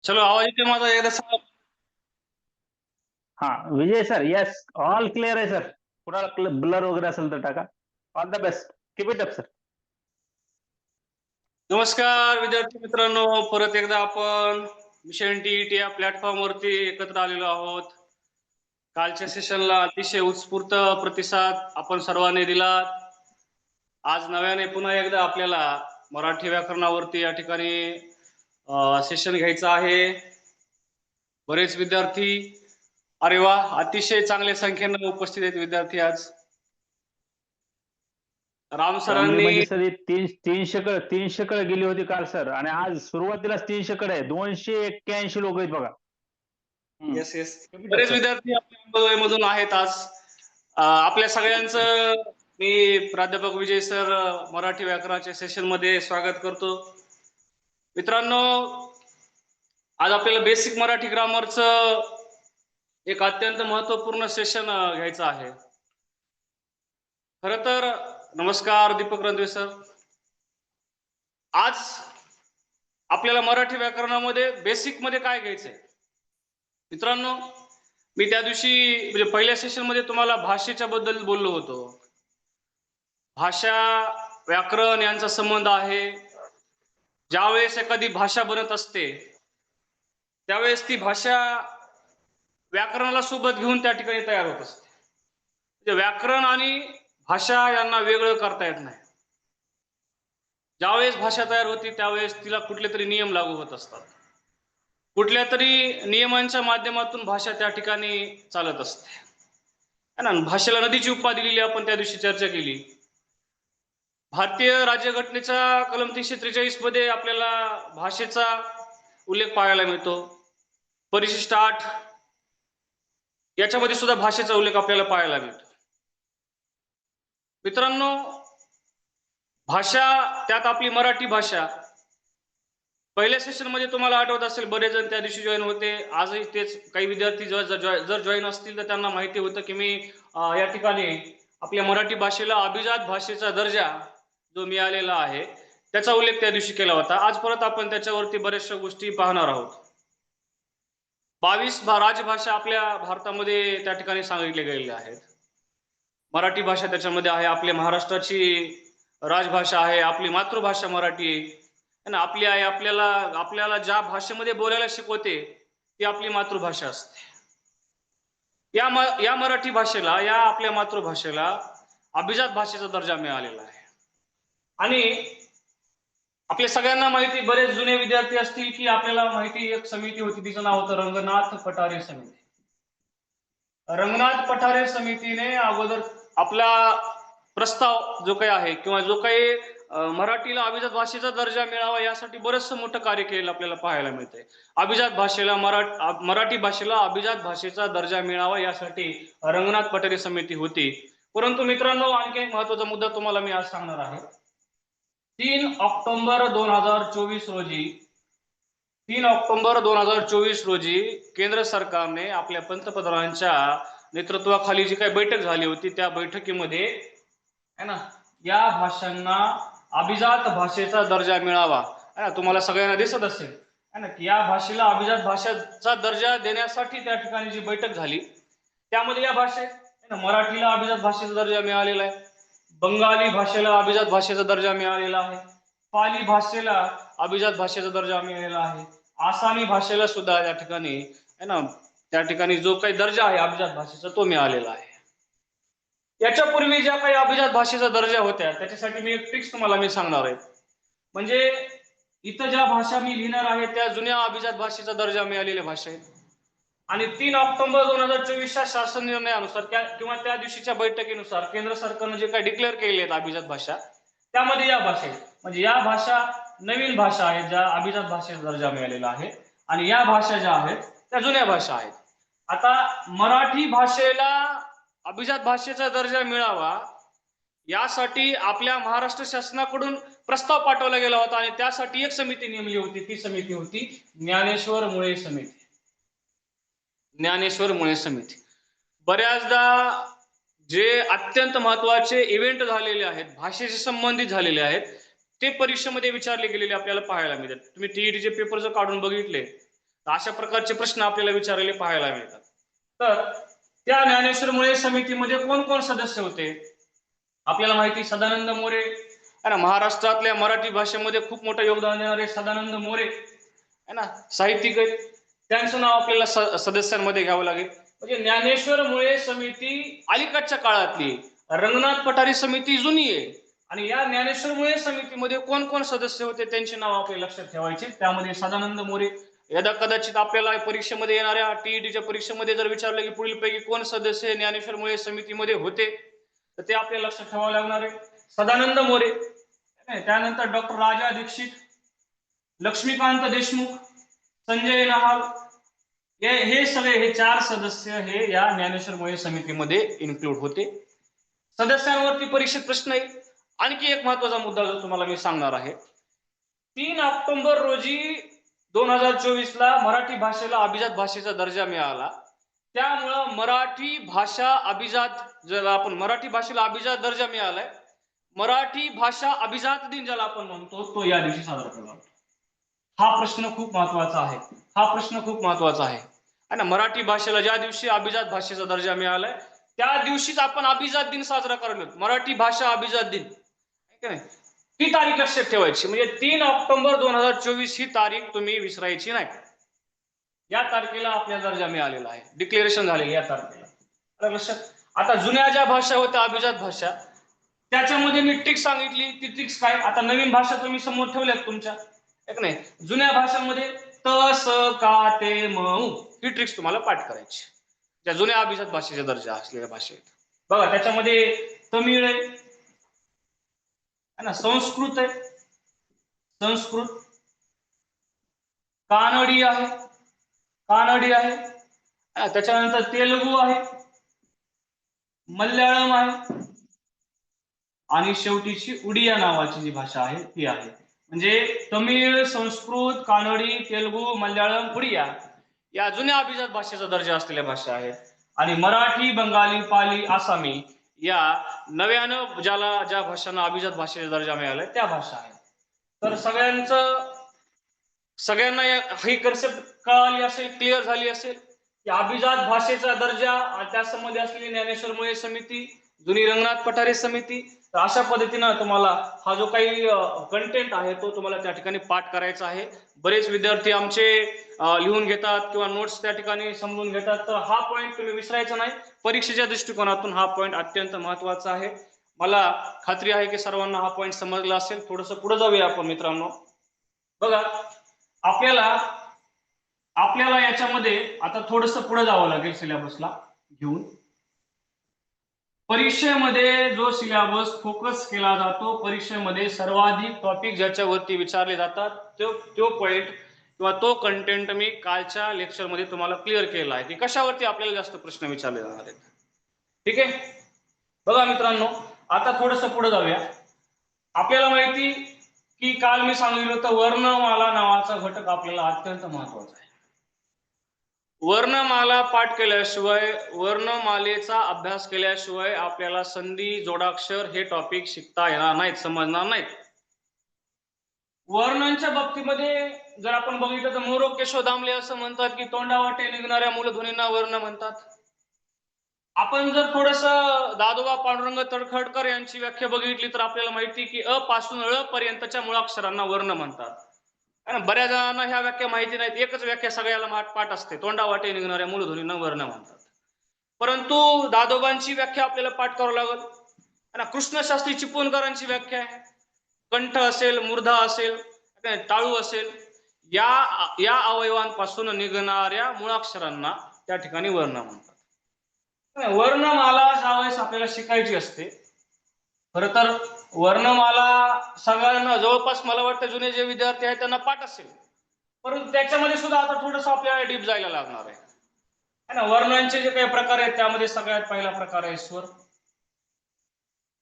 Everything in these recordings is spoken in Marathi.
चलो आवाज येतोय माझा एकदा सांगा. हा विजय सर, यस ऑल क्लिअर आहे सर. कुणाला ब्लर वगैरे असेल तर टाका. All the best, keep it up sir. नमस्कार विद्यार्थी मित्रांनो, परत एकदा आपण मिशन टीईटी या प्लॅटफॉर्म वरती एकत्र आलेलो आहोत. कालच्या सेशनला अतिशय उत्स्फूर्त प्रतिसाद आपण सर्वांनी दिला. आज नव्याने पुन्हा एकदा आपल्याला मराठी व्याकरणावरती या ठिकाणी सेशन घ्यायचं आहे. बरेच विद्यार्थी, अरे वा, अतिशय चांगल्या संख्येने उपस्थित आहेत विद्यार्थी आज. राम चांगली सरांनी म्हणजे सर ही 300 कडे गेली होती काल सर, आणि आज सुरुवातीलाच 300 कडे आहे. 281 लोक आहेत बघा. Yes yes, Keep it up, बरेच sir. विद्यार्थी आपल्या अंबोलीमधून आहेत आज. आपल्या सगळ्यांचं मी प्राध्यापक विजय सर मराठी व्याकरणाच्या सेशन मध्ये स्वागत करतो. मित्रांनो, आज आपल्याला बेसिक मराठी ग्रामरचं एक अत्यंत महत्वपूर्ण सेशन घ्यायचं आहे. खरं तर नमस्कार दीपक रणदिवे सर. आज आपल्याला मराठी व्याकरणामध्ये बेसिक मध्ये काय घ्यायचंय मित्रांनो? मी त्या दिवशी म्हणजे पहिल्या सेशन मध्ये तुम्हाला भाषेच्या बद्दल बोललो होतो. भाषा व्याकरण यांचा संबंध आहे. ज्यावेळेस एखादी भाषा बनत असते त्यावेळेस ती भाषा व्याकरणाला सोबत घेऊन त्या ठिकाणी तयार होत असते. म्हणजे व्याकरण आणि भाषा यांना वेगळं करता येत नाही. ज्यावेळेस भाषा तयार होती त्यावेळेस तिला कुठले तरी नियम लागू होत असतात. कुठल्या तरी नियमांच्या माध्यमातून भाषा त्या ठिकाणी चालत असते. है ना? भाषेला नदीची उपमा दिलेली आपण त्या दिवशी चर्चा केली. भारतीय राज्यघटनेच्या कलम 343 मध्ये आपल्याला भाषेचा उल्लेख पाहायला मिळतो. परिशिष्ट 8 याच्यामध्ये सुद्धा भाषेचा उल्लेख आपल्याला पाहायला मिळतो. मित्रांनो, भाषा त्यात आपली मराठी भाषा. पहिल्या सेशन मध्ये तुम्हाला आठवत असेल, बरेच जण त्या दिवशी जॉईन होते. आजही तेच काही विद्यार्थी जर जॉईन असतील तर त्यांना माहिती होतं की मी या ठिकाणी आपल्या मराठी भाषेला अभिजात भाषेचा दर्जा जो मिळालेला आहे त्याचा उल्लेख त्या दिवशी केला होता. आज परत आपण त्याच्यावरती बऱ्याचशा गोष्टी पाहणार आहोत. 22 राजभाषा आपल्या भारतामध्ये त्या ठिकाणी सांगितल्या गेलेल्या आहेत. मराठी भाषा त्याच्यामध्ये आहे. आपल्या महाराष्ट्राची राजभाषा आहे. आपली मातृभाषा मराठी आहे ना. आपली आई आपल्याला ज्या भाषेमध्ये बोलायला शिकवते ती आपली मातृभाषा असते. या मराठी भाषेला, या आपल्या मातृभाषेला अभिजात भाषेचा दर्जा मिळालेला आहे. आणि आपल्या सगळ्यांना माहिती, बरेच जुने विद्यार्थी असतील की आपल्याला माहिती, एक समिती होती तिचं नाव होतं रंगनाथ पठारे समिती. रंगनाथ पठारे समितीने अगोदर आपला प्रस्ताव जो काही आहे किंवा जो काही मराठीला अभिजात भाषेचा दर्जा मिळावा यासाठी बरेचसं मोठं कार्य केलेलं आपल्याला पाहायला मिळतंय. अभिजात भाषेला मराठी भाषेला अभिजात भाषेचा दर्जा मिळावा यासाठी रंगनाथ पठारे समिती होती. परंतु मित्रांनो, आणखी एक महत्वाचा मुद्दा तुम्हाला मी आज सांगणार आहे. 3 ऑक्टोबर 2024 रोजी 3 ऑक्टोबर 2024 रोजी केंद्र सरकारने आपल्या पंतप्रधानांच्या नेतृत्वाखाली जी काही बैठक झाली होती त्या बैठकीमध्ये है ना, या भाषांना अभिजात भाषेचा दर्जा मिळावा, है ना, तुम्हाला सगळ्यांना दिसत असेल है ना, की या भाषेला अभिजात भाषेचा दर्जा देण्यासाठी त्या ठिकाणी जी बैठक झाली त्यामध्ये या भाषेत मराठीला अभिजात भाषेचा दर्जा मिळालेला आहे. बंगाली भाषेला अभिजात भाषेचा दर्जा मिळालेला आहे. पाली भाषेला अभिजात भाषेचा दर्जा मिळालेला आहे. आसामी भाषेला सुद्धा त्या ठिकाणी है ना, त्या ठिकाणी जो काही दर्जा आहे अभिजात भाषेचा तो मिळालेला आहे. याच्यापूर्वी ज्या काही अभिजात भाषेचा दर्जा होत्या त्याच्यासाठी मी एक ट्रिक्स तुम्हाला मी सांगणार आहे. म्हणजे इथं ज्या भाषा मी लिहिणार आहे त्या जुन्या अभिजात भाषेचा दर्जा मिळालेल्या भाषा आहेत. आणि 3 ऑक्टोबर 2024च्या शासन निर्णयानुसार किंवा त्या दिवशीच्या बैठकीनुसार केंद्र सरकारने जे काही डिक्लेअर केले आहेत अभिजात भाषा, त्यामध्ये या भाषा आहेत. म्हणजे या भाषा नवीन भाषा आहेत ज्या अभिजात भाषेचा दर्जा मिळालेला आहे. आणि या भाषा ज्या आहेत त्या जुन्या भाषा आहेत. आता मराठी भाषेला अभिजात भाषेचा दर्जा मिळावा यासाठी आपल्या महाराष्ट्र शासनाकडून प्रस्ताव पाठवला गेला होता आणि त्यासाठी एक समिती नेमली होती. ती समिती होती ज्ञानेश्वर मुळे समिती. ज्ञानेश्वर मुळे समिती. बऱ्याचदा जे अत्यंत महत्वाचे इव्हेंट झालेले आहेत, भाषेशी संबंधित झालेले आहेत, ते परीक्षेमध्ये विचारले गेलेले आपल्याला पाहायला मिळतात. तुम्ही टीईटीचे पेपर जर काढून बघितले तर अशा प्रकारचे प्रश्न आपल्याला विचारलेले पाहायला मिळतात. तर त्या ज्ञानेश्वर समितीमध्ये कोण कोण सदस्य होते? आपल्याला माहिती सदानंद मोरे है ना, महाराष्ट्रातल्या मराठी भाषेमध्ये खूप मोठं योगदान देणारे सदानंद मोरे है ना, साहित्यिक आहेत. त्यांचं नाव आपल्याला सदस्यांमध्ये घ्यावं लागेल. म्हणजे ज्ञानेश्वर मुळे समिती अलीकडच्या काळातली, रंगनाथ पठारे समिती जुनी आहे. आणि या ज्ञानेश्वर मुळे समितीमध्ये कोण कोण सदस्य होते त्यांची नाव आपल्या लक्षात ठेवायची. त्यामध्ये सदानंद मोरे. यदा कदाचित आपल्याला परीक्षेमध्ये येणाऱ्या टीईटीच्या परीक्षेमध्ये जर विचारलं की पुढीलपैकी कोण सदस्य ज्ञानेश्वर मुळे समितीमध्ये होते, तर ते आपल्या लक्षात ठेवावं लागणार आहे. सदानंद मोरे, त्यानंतर डॉक्टर राजा दीक्षित, लक्ष्मीकांत देशमुख, संजय नहाल, हे सगळे हे 4 सदस्य हे या ज्ञानेश्वर मुळे समितीमध्ये इन्क्लूड होते. सदस्यांवरती परीक्षेत प्रश्न येईल. आणखी एक महत्वाचा मुद्दा जो तुम्हाला मी सांगणार आहे. 3 ऑक्टोबर रोजी 2024 ला मराठी भाषेला अभिजात भाषेचा दर्जा मिळाला. त्यामुळं मराठी भाषा अभिजात, ज्याला आपण मराठी भाषेला अभिजात दर्जा मिळालाय, मराठी भाषा अभिजात दिन ज्याला आपण म्हणतो, तो या दिवशी साजरा केला जातो. हा प्रश्न खूप महत्वाचा आहे. हा प्रश्न खूप महत्वाचा आहे ना. मराठी भाषेला ज्या दिवशी अभिजात भाषेचा दर्जा मिळालाय त्या दिवशीच आपण अभिजात दिन साजरा करणार. मराठी भाषा अभिजात दिन, ही तारीख लक्षात ठेवायची. म्हणजे 3 ऑक्टोबर 2024 ही तारीख तुम्ही विसरायची नाही. या तारखेला आपल्या दर्जा मिळालेला आहे, डिक्लेरेशन झाले या तारखेला. लक्षात. आता जुन्या ज्या भाषा होत्या अभिजात भाषा, त्याच्यामध्ये मी ट्रिक्स सांगितली. ती ट्रिक्स काय? आता नवीन भाषा तुम्ही समोर ठेवल्यात तुमच्या, एक नाही. जुन्या भाषांमध्ये त स का ते म ही ट्रिक्स तुम्हाला पाठ करायची, त्या जुन्या अभिजात भाषेचा दर्जा असलेल्या भाषेत. बघा त्याच्यामध्ये तमिळ आहे ना, संस्कृत आहे, संस्कृत, कानडी आहे, कानडी आहे, त्याच्यानंतर तेलुगू आहे, मल्याळम आहे, आणि शेवटीची उडिया नावाची जी भाषा आहे ती आहे. म्हणजे तमिळ, संस्कृत, कानडी, तेलुगू, मल्याळम, उडिया या जुन्या अभिजात भाषेचा दर्जा असलेल्या भाषा आहेत. आणि मराठी, बंगाली, पाली, आसामी या नव्यानं ज्या भाषांना अभिजात भाषेचा दर्जा मिळालाय त्या भाषा आहेत. तर सगळ्यांना ही कन्सेप्ट कळाली असेल, क्लिअर झाली असेल की अभिजात भाषेचा दर्जा, त्या संबंधी असलेली ज्ञानेश्वर मुळे समिती, जुनी रंगनाथ पठारे समिती. तर अशा पद्धतीनं तुम्हाला हा जो काही कंटेंट आहे तो तुम्हाला त्या ठिकाणी पाठ करायचा आहे. बरेच विद्यार्थी आमचे लिहून घेतात किंवा नोट्स त्या ठिकाणी समजून घेतात, तर हा पॉईंट तुम्ही विसरायचा नाही. परीक्षेच्या दृष्टिकोनातून हा पॉईंट अत्यंत महत्वाचा आहे. मला खात्री आहे की सर्वांना हा पॉईंट समजला असेल. थोडंसं पुढे जाऊया आपण मित्रांनो. बघा आपल्याला याच्यामध्ये आता थोडंसं पुढे जावं लागेल सिलेबसला घेऊन. परीक्षेमध्ये जो सिलेबस फोकस केला जातो, परीक्षेमध्ये सर्वाधिक टॉपिक ज्याच्यावरती विचारले जातात, तो पॉइंट किंवा तो कंटेंट मी कालच्या लेक्चरमध्ये तुम्हाला क्लिअर केला आहे की कशावरती आपल्याला जास्त प्रश्न विचारले जाणार आहेत. ठीक आहे. बघा मित्रांनो, आता थोडंसं पुढे जाऊया. आपल्याला माहिती की काल मी सांगितलं होतं वर्णमाला नावाचा घटक आपल्याला अत्यंत महत्वाचा आहे. वर्णमाला पाठ केल्याशिवाय, वर्णमालेचा अभ्यास केल्याशिवाय आपल्याला संधी, जोडाक्षर हे टॉपिक शिकता येणार नाहीत, समजणार नाहीत. वर्णांच्या बाबतीमध्ये जर आपण बघितलं तर मोरो केशव दामले असं म्हणतात की तोंडावाटे निघणाऱ्या मूलध्वनींना वर्ण म्हणतात. आपण जर थोडस दादोबा पांडुरंग तळखरकर यांची व्याख्या बघितली तर आपल्याला माहिती की अ पासून ळ पर्यंतच्या मुळाक्षरांना वर्ण म्हणतात. बऱ्याच जणांना ह्या व्याख्या माहिती नाहीत. एकच व्याख्या सगळ्याला पाठ असते, तोंडावाटे निघणाऱ्या मूलध्वनींना वर्ण म्हणतात. परंतु दादोबांची व्याख्या आपल्याला पाठ करावं लागल. कृष्णशास्त्री चिपळूणकरांची व्याख्या आहे, कंठ असेल, मूर्धा असेल, टाळू असेल, या अवयवांपासून निघणाऱ्या मुळाक्षरांना त्या ठिकाणी वर्ण म्हणतात. वर्णमाला ज्यावेळेस आपल्याला शिकायची असते, खर तर वर्णमाला सगळ्यांना जवळपास मला वाटतं जुने जे विद्यार्थी आहेत त्यांना पाठ असेल, परंतु त्याच्यामध्ये सुद्धा आता थोडंसं आपल्याला डीप जायला लागणार आहे ना. वर्णांचे जे काही प्रकार आहेत त्यामध्ये सगळ्यात पहिला प्रकार आहे स्वर.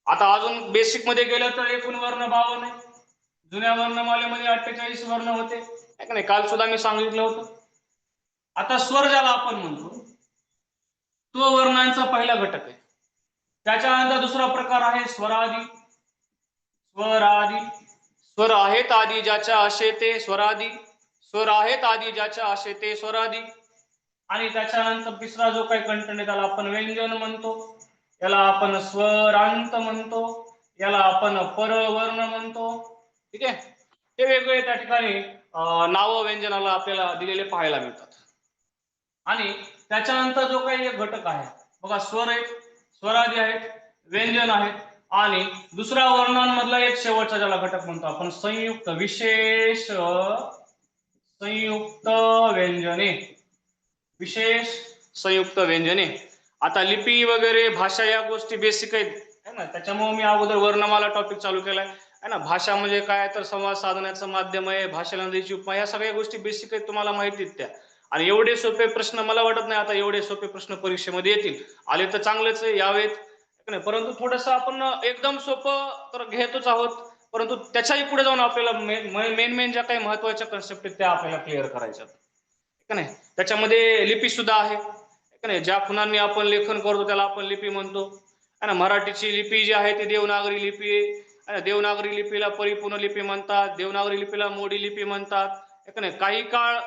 आता अजून बेसिक मध्ये गेलं तर एकूण वर्ण 52 आहे. जुन्या वर्णमालेमध्ये 48 वर्ण होते, का नाही, काल सुद्धा मी सांगितलं होतं. आता स्वर ज्याला आपण म्हणतो तो वर्णांचा पहिला घटक आहे. त्याच्यानंतर दुसरा प्रकार आहे स्वरादी. स्वरादी, स्वर आहेत आदी ज्याच्या असे ते स्वरादी. स्वर आहेत आधी ज्याच्या असे ते स्वरादी, आणि त्याच्यानंतर तिसरा जो काही कंटेंट आहे त्याला आपण व्यंजन म्हणतो, याला आपण स्वरांत म्हणतो, याला आपण परवर्ण म्हणतो. ठीक आहे, हे वेगवेगळे त्या ठिकाणी नाव व्यंजनाला आपल्याला दिलेले पाहायला मिळतात. आणि त्याच्यानंतर जो काही एक घटक आहे बघा, स्वर आहेत, स्वरादी आहेत, व्यंजन आहेत, आणि दुसऱ्या वर्णांमधला एक शेवटचा ज्याला घटक म्हणतो आपण संयुक्त विशेष संयुक्त व्यंजने, विशेष संयुक्त व्यंजने. आता लिपी वगैरे भाषा या गोष्टी बेसिक आहेत है ना, त्याच्यामुळे मी अगोदर वर्णमाला टॉपिक चालू केलाय है ना. भाषा म्हणजे काय तर संवाद साधण्याचं माध्यम आहे, भाषेला नदीची उपमा, या सगळ्या गोष्टी बेसिक आहेत, तुम्हाला माहितीत त्या. आणि एवढे सोपे प्रश्न मला वाटत नाही आता एवढे सोपे प्रश्न परीक्षेमध्ये येतील. आले तर चांगलेच आहे, यावेत, परंतु थोडस आपण एकदम सोपं तर घेतोच आहोत, परंतु त्याच्याही पुढे जाऊन आपल्याला मेन ज्या काही महत्वाच्या कन्सेप्ट आहेत त्या आपल्याला क्लिअर करायच्या नाही. त्याच्यामध्ये लिपी सुद्धा आहे नाही, ज्या खुणांनी आपण लेखन करतो त्याला आपण लिपी म्हणतो है ना. मराठीची लिपी जी आहे ती देवनागरी लिपी आहे, देवनागरी लिपीला परिपूर्ण लिपी म्हणतात, देवनागरी लिपीला मोडी लिपी म्हणतात नाही. काही काळ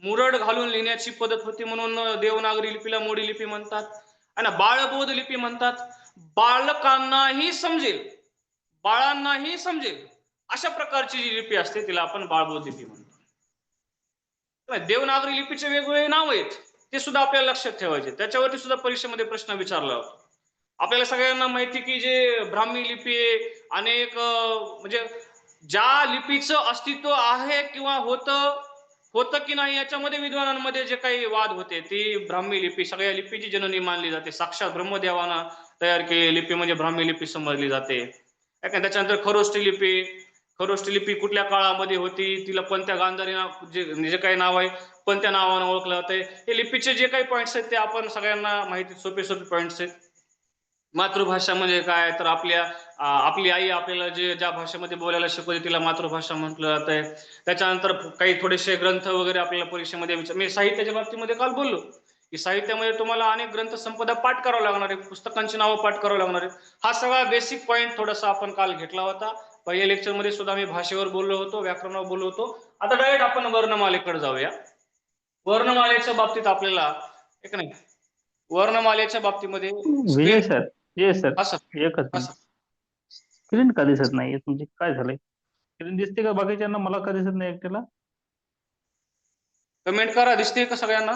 मुरड घालून लिहिण्याची पद्धत होती म्हणून देवनागरी लिपीला मोडी लिपी म्हणतात है ना. बाळबोध लिपी म्हणतात, बालकांनाही समजेल, बाळांनाही समजेल अशा प्रकारची जी लिपी असते तिला आपण बाळबोध लिपी म्हणतो. देवनागरी लिपीचे वेगवेगळे नाव आहेत, ते सुद्धा आपल्याला लक्षात ठेवायचे, त्याच्यावरती सुद्धा परीक्षेमध्ये प्रश्न विचारला होता. आपल्याला सगळ्यांना माहिती की जे ब्राह्मी लिपी आहे, अनेक म्हणजे ज्या लिपीचं अस्तित्व आहे किंवा होतं की नाही याच्यामध्ये विद्वानांमध्ये जे काही वाद होते, ती ब्राह्मी लिपी सगळ्या लिपीची जननी मानली जाते, साक्षात ब्रह्मदेवानं तयार केलेली लिपी म्हणजे ब्राह्मी लिपी समजली जाते. त्याच्यानंतर खरोष्टी लिपी, खरोष्टी लिपी कुठल्या काळामध्ये होती, तिला कोणत्या गांधारी नाव जे काही नाव आहे पण त्या नावानं ओळखलं जाते. हे लिपीचे जे काही पॉईंट्स आहेत ते आपण सगळ्यांना माहिती, सोपे सोपे पॉईंट्स आहेत. मातृभाषा म्हणजे काय तर आपली आई आपल्याला जे ज्या भाषेमध्ये बोलायला शिकवते तिला मातृभाषा म्हटलं जातंय. त्याच्यानंतर काही थोडेसे ग्रंथ वगैरे आपल्याला परीक्षेमध्ये मी साहित्याच्या बाबतीमध्ये काल बोललो की साहित्यामध्ये तुम्हाला अनेक ग्रंथ संपदा पाठ करावं लागणार आहे, पुस्तकांची नावं पाठ करावं लागणार आहेत. हा सगळा बेसिक पॉईंट थोडासा आपण काल घेतला होता. पहिल्या लेक्चरमध्ये सुद्धा मी भाषेवर बोललो होतो, व्याकरणावर बोललो होतो. आता डायरेक्ट आपण वर्णमालेकडे जाऊया. वर्णमालेच्या बाबतीत आपल्याला एक नाही, वर्णमालेच्या बाबतीमध्ये विजय स्क्रीन सर, विजय सर, असं एकच मिनिट. असं स्क्रीन का दिसत नाहीये तुमची, काय झालंय? स्क्रीन दिसते का बाकीच्यांना, मला का दिसत नाही एकट्याला? कमेंट करा, दिसते का सगळ्यांना?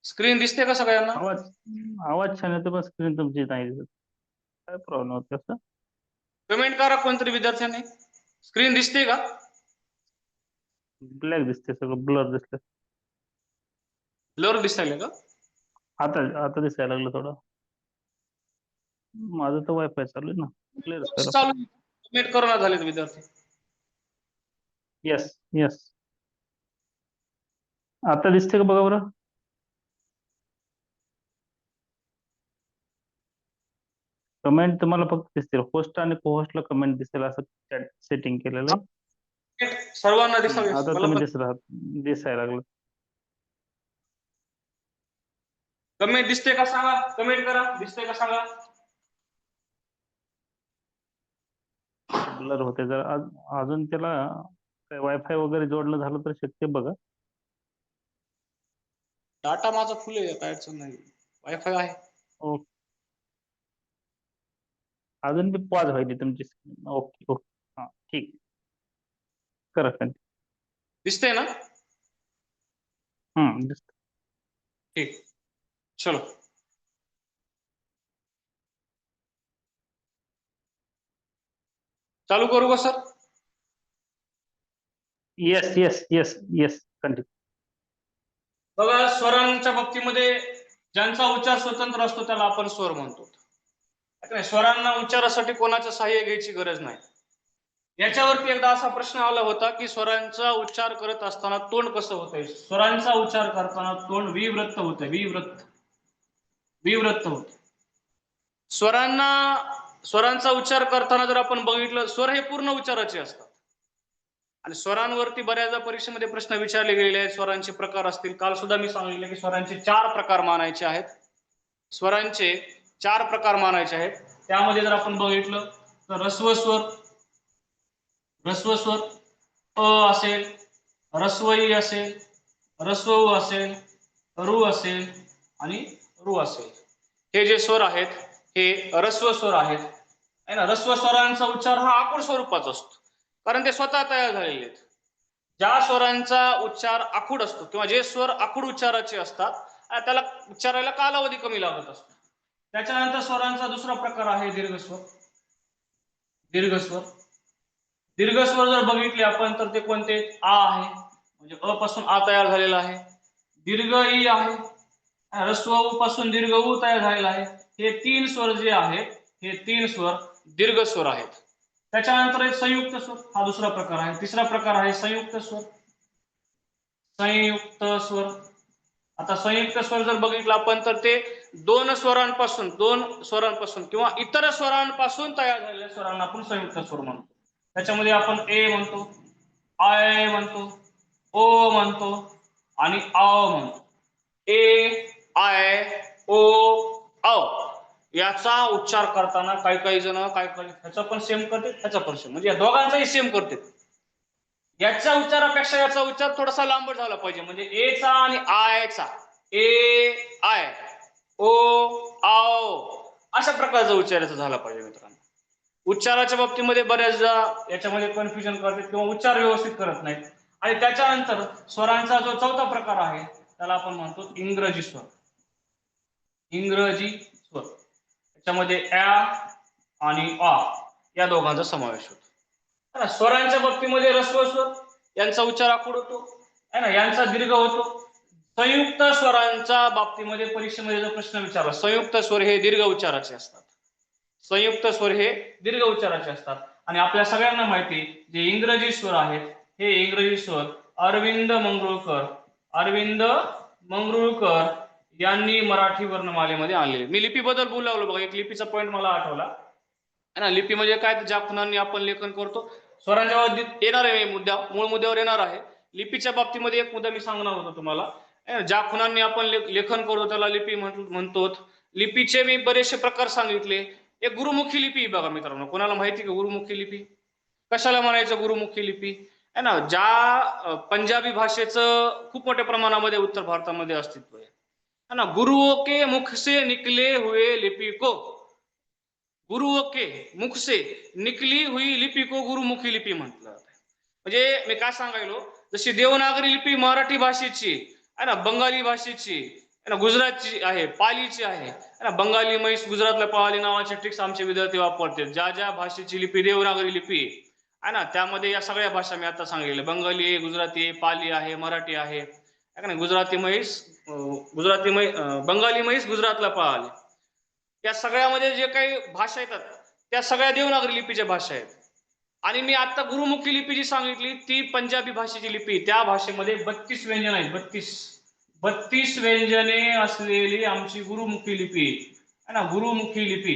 स्क्रीन दिसते का सगळ्यांना? आवाज आवाज छान येतो पण स्क्रीन तुमची नाही दिसत, काय प्रॉब्लेम होतो असं? कमेंट करा कोणतरी विद्यार्थ्यांनी, स्क्रीन दिसते का? ब्लॅक दिसते, सगळं ब्लर दिसतं. ब्लर दिसायला का? आता आता दिसायला लागलं थोडं. माझं तर वायफाय चालू आहे ना, क्लिअर दिसायला. चालू कमेंट करून झालेत विद्यार्थी. येस येस, आता दिसते का बघा बरं. कमेंट तुम्हाला फक्त दिसतील, होस्ट आणि को होस्टला कमेंट दिसेल असं चॅट सेटिंग केलेलं आहे. सर्वांना दिसावे, आता मला तुम्ही पण दिसायला लागलं. कमेंट दिसते का सांगा, कमेंट करा, दिसते का सांगा. ब्लर होते जर अजून त्याला काय वायफाय वगैरे जोडलं झालं तर शक्य बघा. डाटा माझा फुल आहे, काय अडचण नाही, वायफाय आहे. ओके, अजून बी पॉज व्हायची तुमची स्क्रीन. ओके ओके, हा ठीक, करा कंटिन्यू. दिसते ना? दिसत. ठीक, चलो. चालू करू का sir? Yes yes yes yes, continue. बघा, स्वरांच्या बाबतीमध्ये ज्यांचा उच्चार स्वतंत्र असतो त्याला आपण स्वर म्हणतो. स्वरांना उच्चारासाठी कोणाचं सहाय्य घ्यायची गरज नाही. याच्यावरती एकदा असा प्रश्न आला होता की स्वरांचा उच्चार करत असताना तोंड कसं होतंय. स्वरांचा उच्चार करताना तोंड विवृत्त होतंय, विवृत्त होत. स्वरांचा उच्चार करताना जर आपण बघितलं, स्वर हे पूर्ण उच्चाराचे असतात आणि स्वरांवरती बऱ्याचदा परीक्षेमध्ये प्रश्न विचारले गेलेले आहेत. स्वरांचे प्रकार असतील, काल सुद्धा मी सांगितले की स्वरांचे 4 प्रकार मानायचे आहेत. स्वरांचे 4 प्रकार मानायचे आहेत. त्यामध्ये जर आपण बघितलं तर ऱ्हस्व स्वर, अ असेल, रस्वई असेल, रस्व असेल, रू असेल आणि रू असेल. हे जे स्वर आहेत हे रस्व स्वर आहेत है ना. रस्व स्वरांचा उच्चार हा आकुड स्वरूपाचा असतो, कारण ते स्वतः तयार झालेले आहेत. ज्या स्वरांचा उच्चार आखूड असतो किंवा जे स्वर आखूड उच्चाराचे असतात त्याला उच्चारायला कालावधी कमी लागत असतो. त्याच्यानंतर स्वरांचा दुसरा प्रकार आहे दीर्घस्वर. दीर्घस्वर दीर्घस्वर जर बघितले आपण तर ते कोणते? आ आहे, म्हणजे अ पासून आ तयार झालेला आहे. दीर्घ ई आहे, ह्रस्व उ पासून दीर्घ उ तयार झालेला आहे. हे तीन स्वर जे आहेत हे तीन स्वर दीर्घ स्वर आहेत. त्याच्यानंतर एक संयुक्त स्वर हा दुसरा प्रकार आहे. तिसरा प्रकार आहे संयुक्त स्वर. संयुक्त स्वर, आता संयुक्त स्वर जर बघितलं आपण तर ते दोन स्वरांपासून किंवा इतर स्वरांपासून तयार झालेल्या स्वरांना आपण संयुक्त स्वर म्हणतो. त्याच्यामध्ये आपण ए म्हणतो, आय म्हणतो, ओ म्हणतो आणि आव म्हणतो. ए, आय, ओ, आव याचा उच्चार करताना काही जण काय ह्याचा पण सेम करतात, ह्याचा पण सेम, म्हणजे या दोघांचाही सेम करतात. याच्या उच्चारापेक्षा याचा उच्चार थोडासा लांबट झाला पाहिजे, म्हणजे ए चा आणि आय चा, ए आय ओ आव अशा प्रकारचा उच्चाराचा झाला पाहिजे मित्रांनो. उच्चाराच्या बाबतीमध्ये बऱ्याचदा याच्यामध्ये कन्फ्युजन करतात किंवा उच्चार व्यवस्थित करत नाहीत. आणि त्याच्यानंतर स्वरांचा जो चौथा प्रकार आहे त्याला आपण म्हणतो इंग्रजी स्वर. इंग्रजी स्वर त्याच्यामध्ये ॲ आणि आ या दोघांचा समावेश होतो. स्वरांच्या बाबतीमध्ये ऱ्हस्व स्वर यांचा उच्चार आखूड होतो है ना, यांचा दीर्घ होतो. संयुक्त स्वरांच्या बाबतीमध्ये परीक्षेमध्ये जो प्रश्न विचारला, संयुक्त स्वर हे दीर्घ उच्चाराचे असतात. संयुक्त स्वर हे दीर्घ उच्चाराचे असतात. आणि आपल्या सगळ्यांना माहिती जे इंग्रजी स्वर आहेत हे इंग्रजी स्वर अरविंद मंगरुळकर यांनी मराठी वर्णमालेमध्ये आणले. मी लिपीबद्दल बोलू लागलो बघा, एक लिपीचा पॉईंट मला आठवला है ना. लिपी म्हणजे काय? ज्या खुणांनी आपण लेखन करतो. स्वरांच्या बाबतीत येणार आहे मूळ मुद्द्यावर येणार आहे. लिपीच्या बाबतीमध्ये एक मुद्दा मी सांगणार होतो तुम्हाला. ज्या खुणांनी आपण लेखन करतो त्याला लिपी म्हणतो. लिपीचे मी बरेचसे प्रकार सांगितले. एक गुरुमुखी लिपी बघा मित्रांनो, कोणाला माहिती का गुरुमुखी लिपी? कशाला म्हणायचं गुरुमुखी लिपी है ना? ज्या पंजाबी भाषेचं खूप मोठ्या प्रमाणामध्ये उत्तर भारतामध्ये अस्तित्व आहे है ना. गुरुओं के मुख से निकले हुए लिपी को, गुरुओं के मुख से निकली हुई लिपी को गुरुमुखी लिपी म्हटलं जातं. म्हणजे मी काय सांगायलो, जशी देवनागरी लिपी मराठी भाषेची आहे ना, बंगाली भाषेची आहे ना, गुजरातची आहे, पालीची आहे ना. बंगाली म्हैस गुजरातला पाली नावाचे ट्रिक्स आमचे विद्यार्थी वापरतात. ज्या ज्या भाषेची लिपी देवनागरी लिपी आहे ना, त्यामध्ये या सगळ्या भाषा मी आता सांगितल्या, बंगाली आहे, गुजराती आहे, पाली आहे, मराठी आहे का नाही. गुजराती म्हैस बंगाली म्हैस गुजरातला पाली, त्या सगळ्यामध्ये जे काही भाषा येतात त्या सगळ्या देवनागरी लिपीच्या भाषा आहेत. आणि मी आता गुरुमुखी लिपी जी सांगितली ती पंजाबी भाषेची लिपी. त्या भाषेमध्ये 32 व्यंजन आहेत. 32 व्यंजने असलेली आमची गुरुमुखी लिपी है ना. गुरुमुखी लिपी.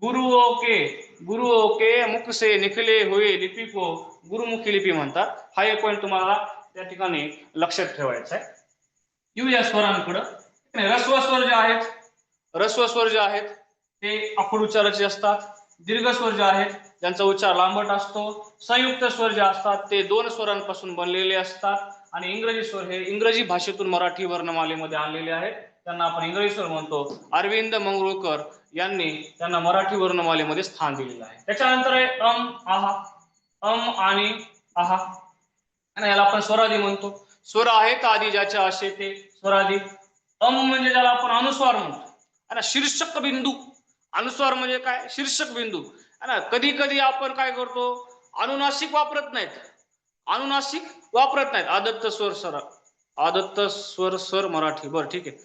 गुरुओं के मुख से निकले हुए लिपी को गुरुमुखी लिपी म्हणतात. हा एक पॉईंट तुम्हाला त्या ठिकाणी लक्षात ठेवायचा आहे. येऊया स्वरांकडं. ऱ्हस्व स्वर जे आहेत ते आखूड उच्चाराचे असतात. दीर्घ स्वर जे आहेत त्यांचा उच्चार लांबट असतो. संयुक्त स्वर जे असतात ते दोन स्वरांपासून बनलेले असतात. आणि इंग्रजी स्वर हे इंग्रजी भाषेतून मराठी वर्णमालेमध्ये आणलेले आहेत, त्यांना आपण इंग्रजी स्वर म्हणतो. अरविंद मंगरुळकर यांनी त्यांना मराठी वर्णमालेमध्ये स्थान दिलेलं आहे. त्याच्यानंतर आहे अम आणि आहा आणि याला आपण स्वरादी म्हणतो. स्वर आहेत आधी ज्याच्या असे ते स्वरादी. म्हणजे ज्याला आपण अनुस्वार म्हणतो है ना. शीर्षक बिंदू. अनुस्वार म्हणजे काय? शीर्षक बिंदू है ना. कधी कधी आपण काय करतो, अनुनासिक वापरत नाहीत. आदत्त स्वर सर मराठी, बरं ठीक आहे.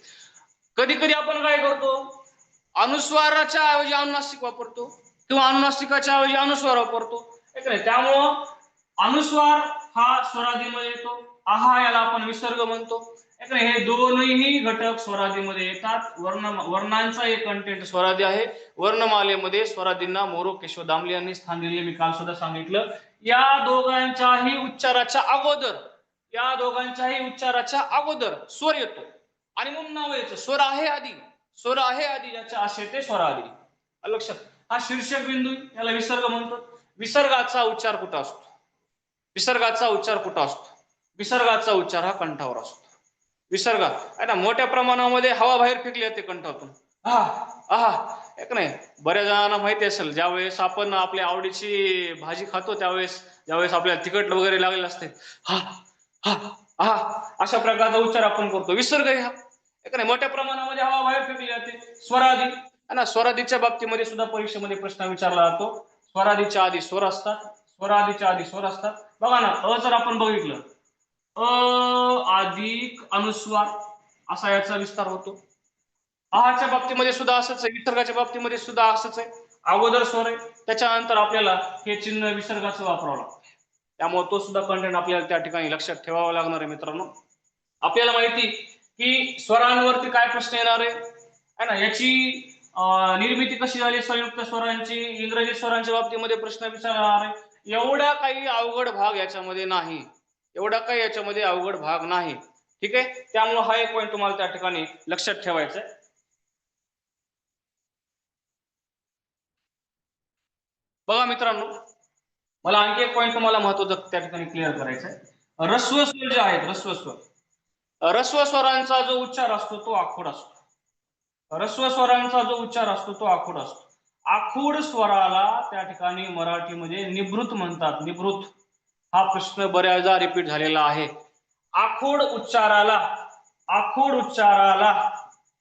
कधी कधी आपण काय करतो, अनुस्वाराच्या ऐवजी अनुनासिक वापरतो किंवा अनुनासिकाच्या ऐवजी अनुस्वार वापरतो. त्यामुळं अनुस्वार हा स्वरादीमध्ये येतो. आहा याला आपण विसर्ग म्हणतो. हे दोनही घटक स्वरादीमध्ये येतात. वर्णांचा एक कंटेंट स्वरादी आहे. वर्णमालेमध्ये स्वरादींना मोरो केशव दामले यांनी स्थान दिले, मी काल सुद्धा सांगितलं. या दोघांच्याही उच्चाराच्या अगोदर स्वर येतो आणि म्हणून नाव यायचं स्वर आहे आधी ज्याच्या असे ते स्वरादी. लक्षात. हा शीर्षक बिंदू याला विसर्ग म्हणतो. विसर्गाचा उच्चार कुठं असतो? विसर्गाचा उच्चार कुठं असतो? विसर्गाचा उच्चार हा कंठावर असतो. विसर्ग आहे ना, मोठ्या प्रमाणामध्ये हवा बाहेर फेकली जाते कंठातून. आहा आहा, एक नाही, बऱ्याच जणांना माहिती असेल, ज्यावेळेस आपण आपल्या आवडीची भाजी खातो त्यावेळेस, ज्यावेळेस आपल्याला तिखट वगैरे लागलेलं असते, हा हा हा, अशा प्रकारचा उच्चार आपण करतो. विसर्ग हा एक नाही, मोठ्या प्रमाणामध्ये हवा बाहेर फेकली जाते. स्वरादी आहे ना, स्वरादीच्या बाबतीमध्ये सुद्धा परीक्षेमध्ये प्रश्न विचारला जातो. स्वरादीच्या आधी स्वर असतात, स्वरादीच्या आधी स्वर असतात. बघा ना, अ जर आपण बघितलं, अधिक अनुस्वार असा याचा विस्तार होतो. आहाच्या बाबतीमध्ये सुद्धा असंच आहे, विसर्गाच्या बाबतीमध्ये सुद्धा असंच आहे. अगोदर स्वर आहे, त्याच्यानंतर आपल्याला हे चिन्ह विसर्गाचं वापरावं लागतं. त्यामुळे तो सुद्धा कंटेंट आपल्याला त्या ठिकाणी लक्षात ठेवावा लागणार आहे मित्रांनो. आपल्याला माहिती की स्वरांवरती काय प्रश्न येणार आहे ना, याची निर्मिती कशी झाली संयुक्त स्वरांची, इंग्रजी स्वरांच्या बाबतीमध्ये प्रश्न विचारणार आहे. एवढा काही अवघड भाग याच्यामध्ये नाही, एवढा काही याच्यामध्ये अवघड भाग नाही. ठीक आहे, त्यामुळे हा एक पॉईंट तुम्हाला त्या ठिकाणी लक्षात ठेवायचा आहे. बघा मित्रांनो, मला आणखी एक पॉईंट तुम्हाला महत्वाचा त्या ठिकाणी क्लिअर करायचा आहे. ऱ्हस्व स्वर जे आहेत, ऱ्हस्व स्वर, ऱ्हस्व स्वरांचा जो उच्चार असतो तो आखूड असतो. ऱ्हस्व स्वरांचा जो उच्चार असतो तो आखूड असतो. आखूड स्वराला त्या ठिकाणी मराठीमध्ये निभृत म्हणतात. निभृत हा प्रश्न बऱ्याचदा रिपीट झालेला आहे. आखूड उच्चाराला, आखूड उच्चाराला,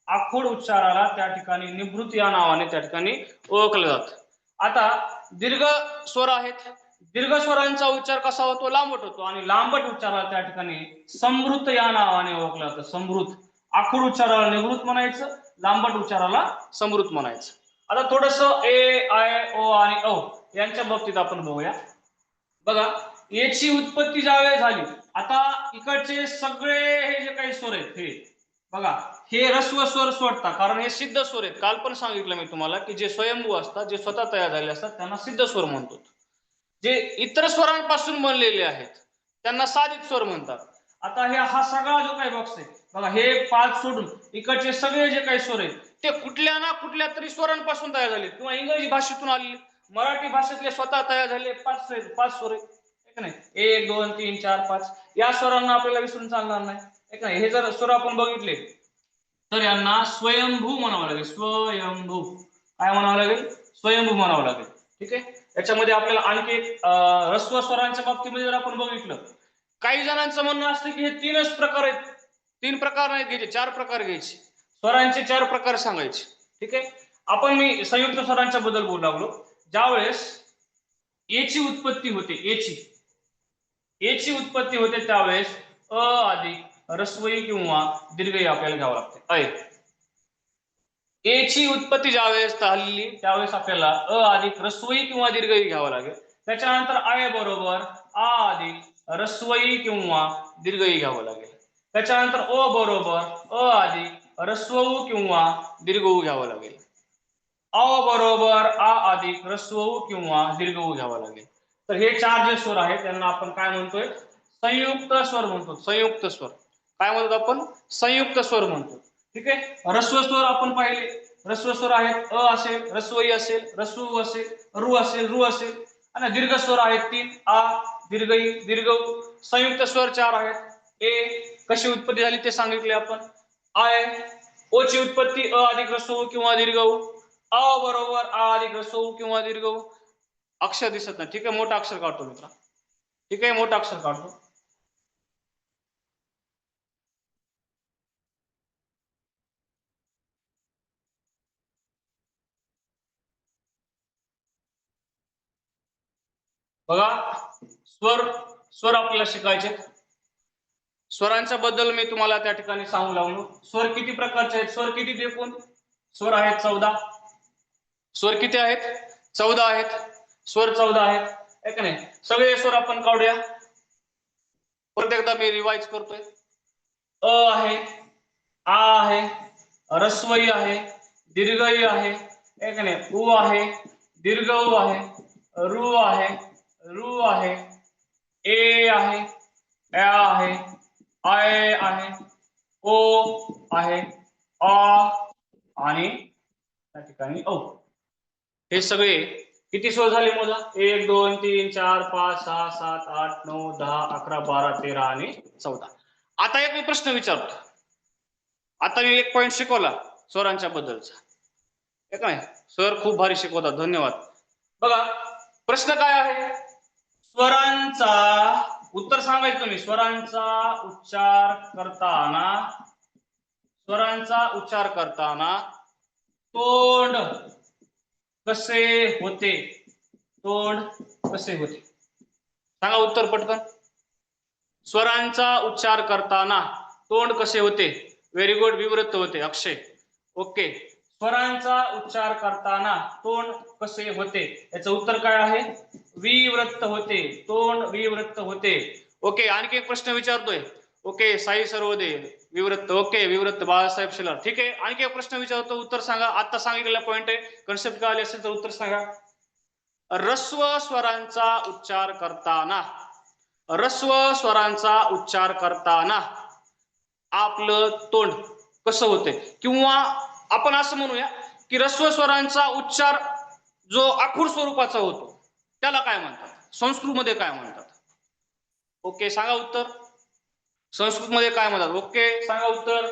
आखूड उच्चाराला त्या ठिकाणी निभृत या नावाने त्या ठिकाणी ओळखलं जातं. आता दीर्घ स्वर आहेत, दीर्घ स्वरांचा उच्चार कसा होतो? लांबट होतो. आणि लांबट उच्चाराला त्या ठिकाणी समृत या नावाने ओळखलं जातं. समृत. आखूड उच्चाराला निवृत्त म्हणायचं, लांबट उच्चाराला समृत म्हणायचं. आता थोडस ए, आय, ओ आणि औ यांच्या बाबतीत आपण बघूया. बघा, याची उत्पत्ती ज्यावेळेस झाली, आता इकडचे सगळे हे जे काही स्वर आहेत, हे बघा, हे ऱ्हस्व स्वर सोडतात, कारण हे सिद्ध स्वर आहेत. काल पण सांगितलं मी तुम्हाला की जे स्वयंभू असतात, जे स्वतः तयार झाले असतात, त्यांना सिद्ध स्वर म्हणतो. जे इतर स्वरांपासून बनलेले आहेत त्यांना साधित स्वर म्हणतात. आता हा सगळा जो काही बॉक्स आहे बघा, हे 5 सोडून इकडचे सगळे जे काही स्वर आहेत ते कुठल्या ना कुठल्या तरी स्वरांपासून तयार झाले, किंवा इंग्रजी भाषेतून आलेले, मराठी भाषेतले स्वतः तयार झाले 5 स्वर आहेत नाही, 1 2 3 4 5. या स्वरांना आपल्याला विसरून चालणार नाही, एक नाही. हे जर स्वर आपण बघितले तर यांना स्वयंभू म्हणावं लागेल. स्वयंभू काय म्हणावं लागेल? स्वयंभू म्हणावं लागेल. ठीक आहे, याच्यामध्ये आपल्याला आणखी एक ऱ्हस्व स्वरांच्या बाबतीमध्ये जर आपण बघितलं, काही जणांचं म्हणणं असतं की हे 3च प्रकार आहेत. 3 प्रकार नाही घ्यायचे, 4 प्रकार घ्यायचे, स्वरांचे 4 प्रकार सांगायचे. ठीक आहे, आपण मी संयुक्त स्वरांच्या बद्दल बोलू लागलो. ज्यावेळेस एची उत्पत्ती होते, एची उत्पत्ती होते त्यावेळेस अ अधिक ह्रस्वई किंवा दीर्घई आपल्याला घ्यावं लागते. एची उत्पत्ती ज्यावेळेस झाली त्यावेळेस आपल्याला अ अधिक ह्रस्वई किंवा दीर्घई घ्यावं लागेल. त्याच्यानंतर आय बरोबर आ अधिक ह्रस्वई किंवा दीर्घई घ्यावं लागेल. त्याच्यानंतर अ बरोबर अ अधिक ह्रस्व किंवा दीर्घ घ्यावं लागेल. अ बरोबर आ अधिक ह्रस्व किंवा दीर्घ घ्यावं लागेल. तर हे 4 जे स्वर आहेत त्यांना आपण काय म्हणतोय? संयुक्त स्वर म्हणतो. संयुक्त स्वर काय म्हणतो आपण? संयुक्त स्वर म्हणतो. ठीक आहे, ह्रस्व स्वर आपण पाहिले, ह्रस्व स्वर आहेत अ असेल, ह्रस्वई असेल, ह्रस्व असेल, रु असेल, रू असेल. आणि दीर्घ स्वर आहेत 3, आ, दीर्घई, दीर्घ. संयुक्त स्वर 4 आहेत. ए कशी उत्पत्ती झाली ते सांगितले आपण. आय, ओ ची उत्पत्ती अ अधिक ह्रस्व किंवा दीर्घ. अ बरोबर आ अधिक ह्रस्व किंवा दीर्घ. अक्षर दिसत नाही, ठीक आहे, मोठं अक्षर काढतो मित्रा. ठीक आहे, मोठं अक्षर काढतो. बघा, स्वर स्वर आपल्याला शिकायचे. स्वरांच्या बद्दल मी तुम्हाला त्या ठिकाणी सांगू लागलो. स्वर किती प्रकारचे आहेत? स्वर किती एकूण? स्वर आहेत 14. स्वर किती आहेत? 14 आहेत. स्वर 14 आहेत, आहे का नाही? सगळे स्वर आपण काढूया. परत एकदा मी रिवाइज करतोय. अ आहे, आ आहे, ह्रस्वई आहे, दीर्घई आहे, आहे का नाही? उ आहे, दीर्घ उ आहे, रू आहे, रू आहे, ए आहे, ए आहे, आय आहे, ओ आहे, आ आणि त्या ठिकाणी औ. हे सगळे किती स्वर झाले मोजा? 1 2 3 4 5 6 7 8 9 10 11 12 13 आणि 14. आता एक मी प्रश्न विचारतो. आता मी एक पॉइंट शिकवला स्वरांच्या बद्दलचा. एक नाही, सर खूप भारी शिकवतात, धन्यवाद. बघा प्रश्न काय आहे? स्वरांचा उत्तर सांगायचं तुम्ही. स्वरांचा उच्चार करताना तोंड कसे होते? तोंड कसे होते? सांगा उत्तर पटकन. स्वरांचा उच्चार करताना तोंड कसे होते? व्हेरी गुड, विवृत्त होते अक्षय. ओके, स्वरांचा उच्चार करताना तोंड कसे होते? याचं उत्तर काय आहे? विवृत्त होते. तोंड विवृत्त होते. ओके, आणखी एक प्रश्न विचारतोय. ओके, साई सर्वदे विवृत्त. ओके, विवृत्त बाळासाहेब शिलार. ठीक आहे, आणखी एक प्रश्न विचारतो, उत्तर सांगा. आता सांगितलेला पॉइंट आहे, कन्सेप्ट कळाली असेल तर उत्तर सांगा. ऱ्हस्व स्वरांचा उच्चार करताना आपलं तोंड कसं होते? किंवा आपण असं म्हणूया की ऱ्हस्व स्वरांचा उच्चार जो आखूड स्वरूपाचा होतो त्याला काय म्हणतात? संस्कृतमध्ये काय म्हणतात? ओके, सांगा उत्तर. संस्कृतमध्ये काय म्हणतात? ओके, सांगा उत्तर.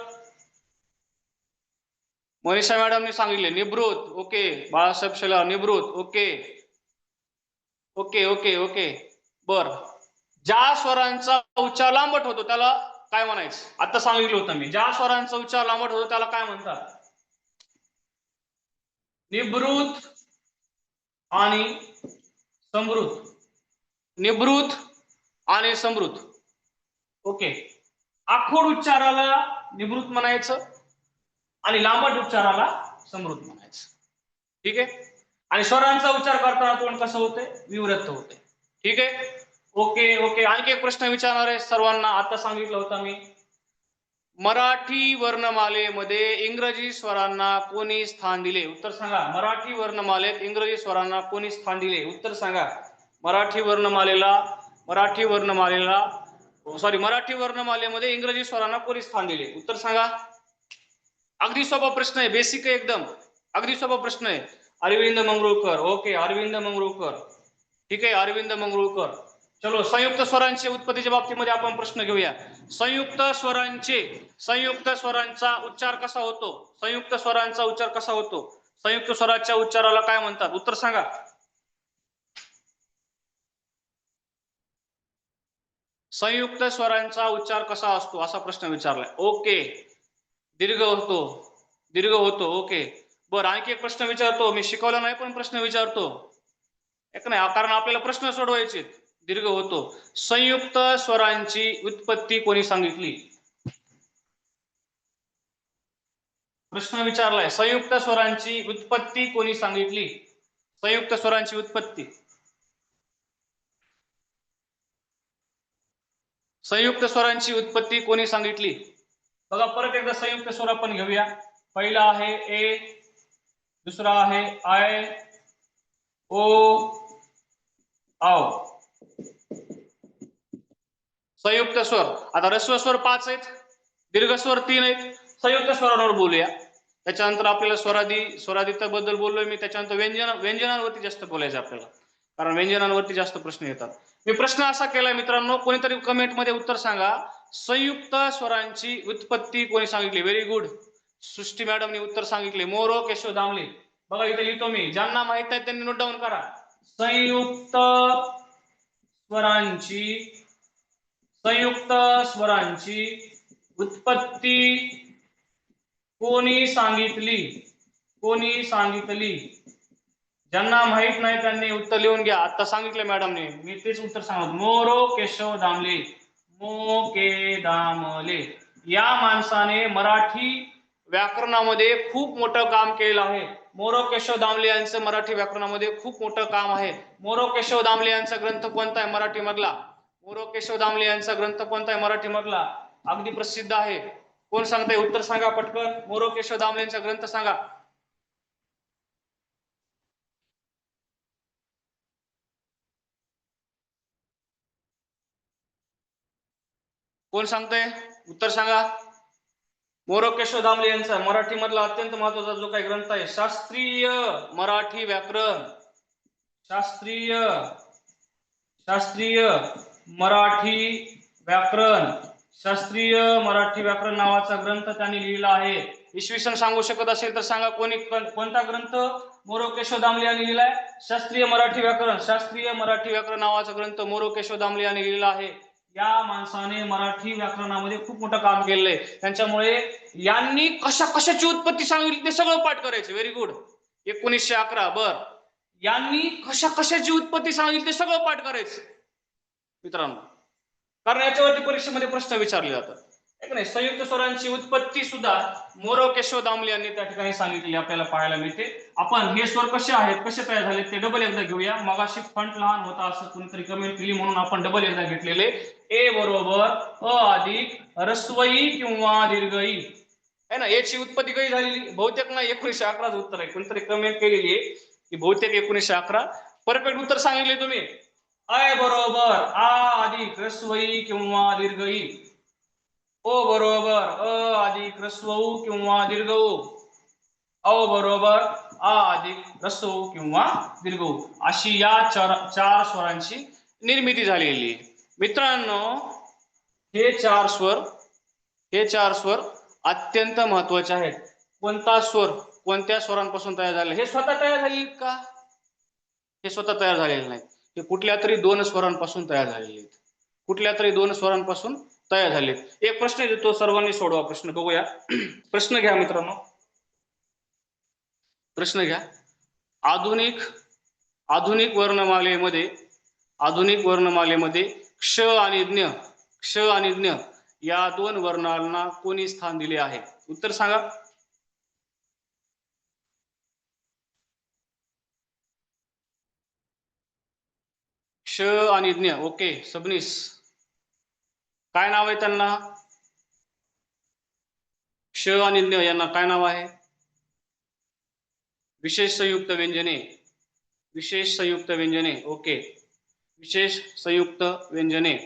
मनीषा मॅडमने सांगितले निभृत. ओके, बाळासाहेब शेलार निभृत. ओके ओके ओके ओके बर. ज्या स्वरांचा उच्चार लांबट होतो त्याला काय म्हणायचं? आता सांगितलं होतं मी. ज्या स्वरांचा उच्चार लांबट होतो त्याला काय म्हणतात? निभृत आणि समृत. निभृत आणि समृत. ओके, आखूड उच्चाराला निभृत म्हणायचं आणि लांबट उच्चाराला समृत म्हणायचं. ठीक आहे, आणि स्वरांचा उच्चार करताना तोंड कसं होते? विवृत्त होते. ठीक आहे, ओके ओके. आणखी एक प्रश्न विचारणार आहे सर्वांना. आता सांगितलं होतं मी, मराठी वर्णमालेमध्ये इंग्रजी स्वरांना कोणी स्थान दिले? उत्तर सांगा. मराठी वर्णमालेत इंग्रजी स्वरांना कोणी स्थान दिले? उत्तर सांगा. मराठी वर्णमालेमध्ये इंग्रजी स्वरांना कोणी स्थान दिले? उत्तर सांगा. अगदी सोपा प्रश्न आहे, बेसिक आहे एकदम, अगदी सोपा प्रश्न आहे. अरविंद मंगरुळकर. ओके, अरविंद मंगरुळकर. ठीक आहे, अरविंद मंगरुळकर. चलो, संयुक्त स्वरांच्या उत्पत्तीच्या बाबतीमध्ये आपण प्रश्न घेऊया. संयुक्त स्वरांचा उच्चार कसा होतो? संयुक्त स्वराच्या उच्चाराला काय म्हणतात? उत्तर सांगा. संयुक्त स्वरांचा उच्चार कसा असतो असा प्रश्न विचारलाय. ओके, दीर्घ होतो. ओके, बरं. आणखी एक प्रश्न विचारतो, मी शिकवला नाही पण प्रश्न विचारतो. एक नाही, कारण आपल्याला प्रश्न सोडवायचे. दीर्घ होतो. संयुक्त स्वरांची उत्पत्ती कोणी सांगितली? प्रश्न विचारलाय, संयुक्त स्वरांची उत्पत्ती कोणी सांगितली? संयुक्त स्वरांची उत्पत्ती कोणी सांगितली? बघा, परत एकदा संयुक्त स्वर आपण घेऊया. पहिला आहे ए, दुसरा आहे आय, ओ, आव. संयुक्त स्वर. आता ऱ्हस्व स्वर 5 आहेत, दीर्घ स्वर 3 आहेत. संयुक्त स्वरांवर बोलूया. त्याच्यानंतर आपल्याला स्वरादित्य बद्दल बोललोय मी. त्याच्यानंतर व्यंजनांवरती जास्त बोलायचं आपल्याला, कारण व्यंजनांवरती जास्त प्रश्न येतात. मी प्रश्न असा केलाय मित्रांनो, कोणीतरी कमेंट मध्ये उत्तर सांगा. संयुक्त स्वरांची उत्पत्ती कोणी सांगितली? व्हेरी गुड, सृष्टी मॅडमने उत्तर सांगितले. मोरो केशव दामले. बघा इथे लिहितो मी, ज्यांना माहित आहे त्यांनी नोट डाऊन करा. संयुक्त स्वरांची उत्पत्ती कोणी सांगितली? ज्यांना माहित नाही त्यांनी उत्तर लिहून घ्या. आता सांगितलं मॅडमने, मी तेच उत्तर सांगतो. मोरो केशव दामले. दामले या माणसाने मराठी व्याकरणामध्ये खूप मोठं काम केलं आहे. मोरो केशव दामले यांचं मराठी व्याकरणामध्ये खूप मोठं काम आहे. मोरो केशव दामले यांचा ग्रंथ कोणता आहे मराठी मधला? अगदी प्रसिद्ध आहे. कोण सांगताय? उत्तर सांगा पटकन. मोरो केशव दामले यांचा ग्रंथ सांगा. कोण सांगताय? उत्तर सांगा. मोरो केशव दामले यांचा मराठी मधला अत्यंत महत्वाचा जो काही ग्रंथ आहे, शास्त्रीय मराठी व्याकरण. शास्त्रीय शास्त्रीय मराठी व्याकरण, शास्त्रीय मराठी व्याकरण नावाचा ग्रंथ त्यांनी लिहिला आहे. इसवी सन सांगू शकत असेल तर सांगा, कोणता ग्रंथ मोरो केशव दामले यांनी लिहिलाय? शास्त्रीय मराठी व्याकरण. शास्त्रीय मराठी व्याकरण नावाचा ग्रंथ मोरो केशव दामले यांनी लिहिला आहे. या माणसाने मराठी व्याकरणामध्ये खूप मोठं काम केलंय. त्यांच्यामुळे यांनी कशाची उत्पत्ती सांगितली ते सगळं पाठ करायचं. Very good. 1911. बर, यांनी कशाची उत्पत्ती सांगितली ते सगळं पाठ करायचं मित्रांनो, कारण याच्यावरती परीक्षेमध्ये प्रश्न विचारले जातात. एक नाही, संयुक्त स्वरांची उत्पत्ती सुद्धा मोरो केशव दामले यांनी त्या ठिकाणी सांगितलेली आपल्याला पाहायला मिळते. आपण हे स्वर कसे आहेत, कसे तयार झाले ते डबल एकदा घेऊया. मगाशी फंट लहान होता असं कोणीतरी कमेंट केली म्हणून आपण डबल एकदा घेतलेले. ए बरोबर अ अधिक रस्वई किंवा दीर्घई आहे ना. याची उत्पत्ती कधी झालेली? बहुतेक ना 1911 उत्तर आहे. कोणतरी कमेंट केलेली आहे की बहुतेक 1911. परफेक्ट उत्तर सांगितले तुम्ही. अय बरोबर आ अधिक रस्वई किंवा दीर्घई. ओ बरोबर अ अधिक रस्वऊ किंवा दीर्घऊ. अ बरोबर आ अधिक रस्वऊ किंवा दीर्घऊ. अशी या चार स्वरांची निर्मिती झालेली आहे. मित्रांनो, हे चार स्वर अत्यंत महत्वाचे आहेत. कोणता स्वर कोणत्या स्वरांपासून तयार झाले हे स्वतः तयार झाले का? हे स्वतः तयार झालेले नाहीत. हे कुठल्या तरी दोन स्वरांपासून तयार झालेले आहेत. कुठल्या तरी दोन स्वरांपासून तयार झाले. एक प्रश्न देतो, सर्वांनी सोडवा. प्रश्न बघूया. प्रश्न घ्या मित्रांनो, प्रश्न घ्या. आधुनिक वर्णमालेमध्ये क्ष आणि ज्ञ या दोन वर्णांना कोणी स्थान दिले आहे? उत्तर सांगा. क्ष आणि ज्ञ. ओके सबनीस, काय नाव आहे त्यांना? क्ष आणि ज्ञ यांना काय नाव आहे? विशेष संयुक्त व्यंजने. ओके, विशेष संयुक्त व्यंजने.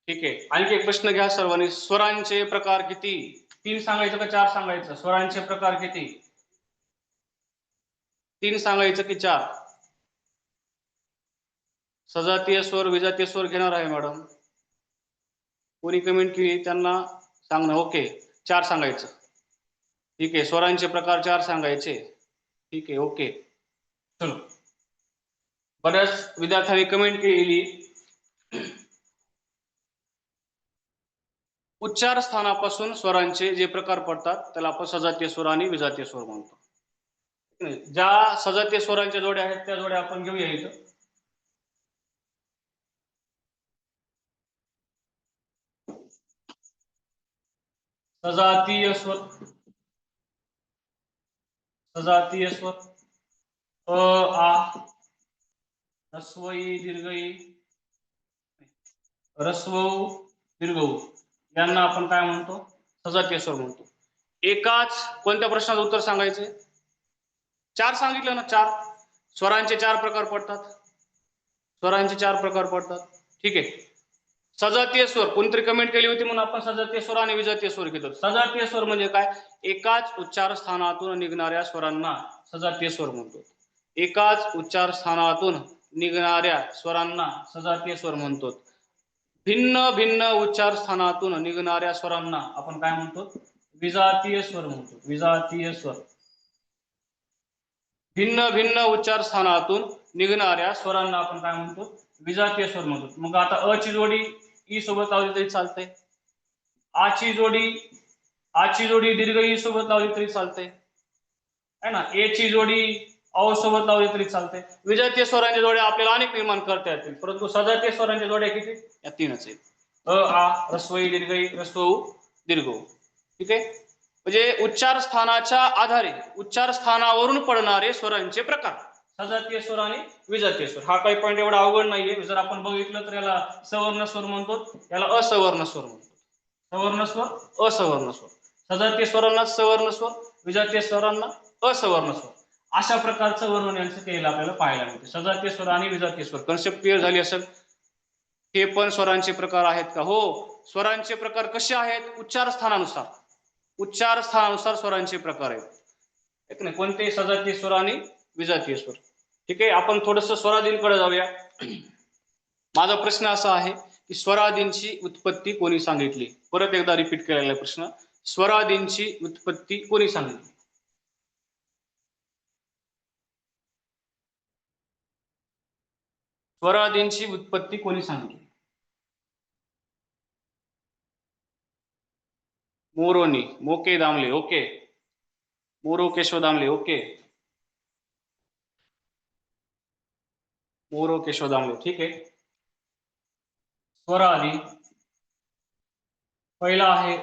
ठीक आहे. आणखी एक प्रश्न घ्या सर्वांनी. स्वरांचे प्रकार किती? 3 सांगायचं का 4 सांगायचं? स्वरांचे प्रकार किती? 3 सांगायचं की 4? सजातीय स्वर, विजातीय स्वर घेणार आहे मॅडम. कोणी कमेंट केली त्यांना सांगणं. ओके, 4 सांगायचं. ठीक आहे, स्वरांचे प्रकार 4 सांगायचे. ठीक आहे, ओके. चलो, बऱ्याच विद्यार्थ्यांनी कमेंट केलेली. उच्चार स्थानापासून स्वरांचे जे प्रकार पडतात त्याला आपण सजातीय स्वर आणि विजातीय स्वर म्हणतो. ज्या सजातीय स्वरांच्या जोड्या आहेत त्या जोड्या आपण घेऊया इथं. सजातीय स्वर अ आ रस्वई दीर्घई रस्वऊ दीर्घऊ यांना आपण काय म्हणतो? सजातीय स्वर म्हणतो. एकाच कोणत्या प्रश्नाचं उत्तर सांगायचे? 4 सांगितलं ना. 4 स्वरांचे 4 प्रकार पडतात. ठीक आहे. सजातीय स्वर कोणतरी कमेंट केली होती म्हणून आपण सजातीय स्वर आणि विजातीय स्वर घेतो. सजातीय स्वर म्हणजे काय? एकाच उच्चार स्थानातून निघणाऱ्या स्वरांना सजातीय स्वर म्हणतो. एकाच उच्चार स्थानातून निघणाऱ्या स्वरांना सजातीय स्वर म्हणतो. भिन्न उच्चार स्थानातून निघणाऱ्या स्वरांना आपण काय म्हणतो? विजातीय स्वर म्हणतो. विजातीय स्वर. भिन्न उच्चार स्थानातून निघणाऱ्या स्वरांना आपण काय म्हणतो? विजातीय स्वर म्हणतो. मग आता अ ची जोडी ई सोबत लावली तरी चालते. आची जोडी दीर्घ ई सोबत लावली तरी चालते, है ना. ए ची जोडी अ सोबत लावली तरी चालते. विजातीय स्वरांच्या जोड्या आपल्याला अनेक निर्माण करता येतील, परंतु सजातीय स्वरांच्या जोड्या किती? या 3च आहेत. अ आ रस्वई दीर्घई रस्वऊ दीर्घऊ. ठीक आहे. म्हणजे उच्चार स्थानाच्या आधारे उच्चार स्थानावरून पडणारे स्वरांचे प्रकार सजातीय स्वर आणि विजातीय स्वर. हा काही पॉईंट एवढा अवघड नाहीये. जर आपण बघितलं तर याला सवर्ण स्वर म्हणतो, याला असवर्ण स्वर म्हणतो. सवर्ण स्वर, असवर्ण स्वर. सजातीय स्वरांना सवर्ण स्वर, विजातीय स्वरांना असवर्ण स्वर. अशा प्रकारचं वर्णन यांचं केलेलं आपल्याला पाहायला मिळते. सजातीय स्वर आणि विजातीय स्वर. कन्सेप्ट क्लिअर झाली असेल. हे पण स्वरांचे प्रकार आहेत का? हो, स्वरांचे प्रकार कसे आहेत? उच्चार स्थानानुसार स्वरांचे प्रकार आहेत. कोणते? सजातीय स्वर आणि विजातीय स्वर. ठीक आहे, आपण थोडस स्वरादींकडे जाऊया. माझा प्रश्न असा आहे की स्वरादींची उत्पत्ती कोणी सांगितली? परत एकदा रिपीट केलेला प्रश्न, स्वरादींची उत्पत्ती कोणी सांगितली? स्वरादींची उत्पत्ती कोणी सांगितली? मोरोनी, मोके दामले, ओके. मोरो केशव दामले, ओके. मोरो केशव दामले, ठीक आहे. स्वरादी पहिला आहे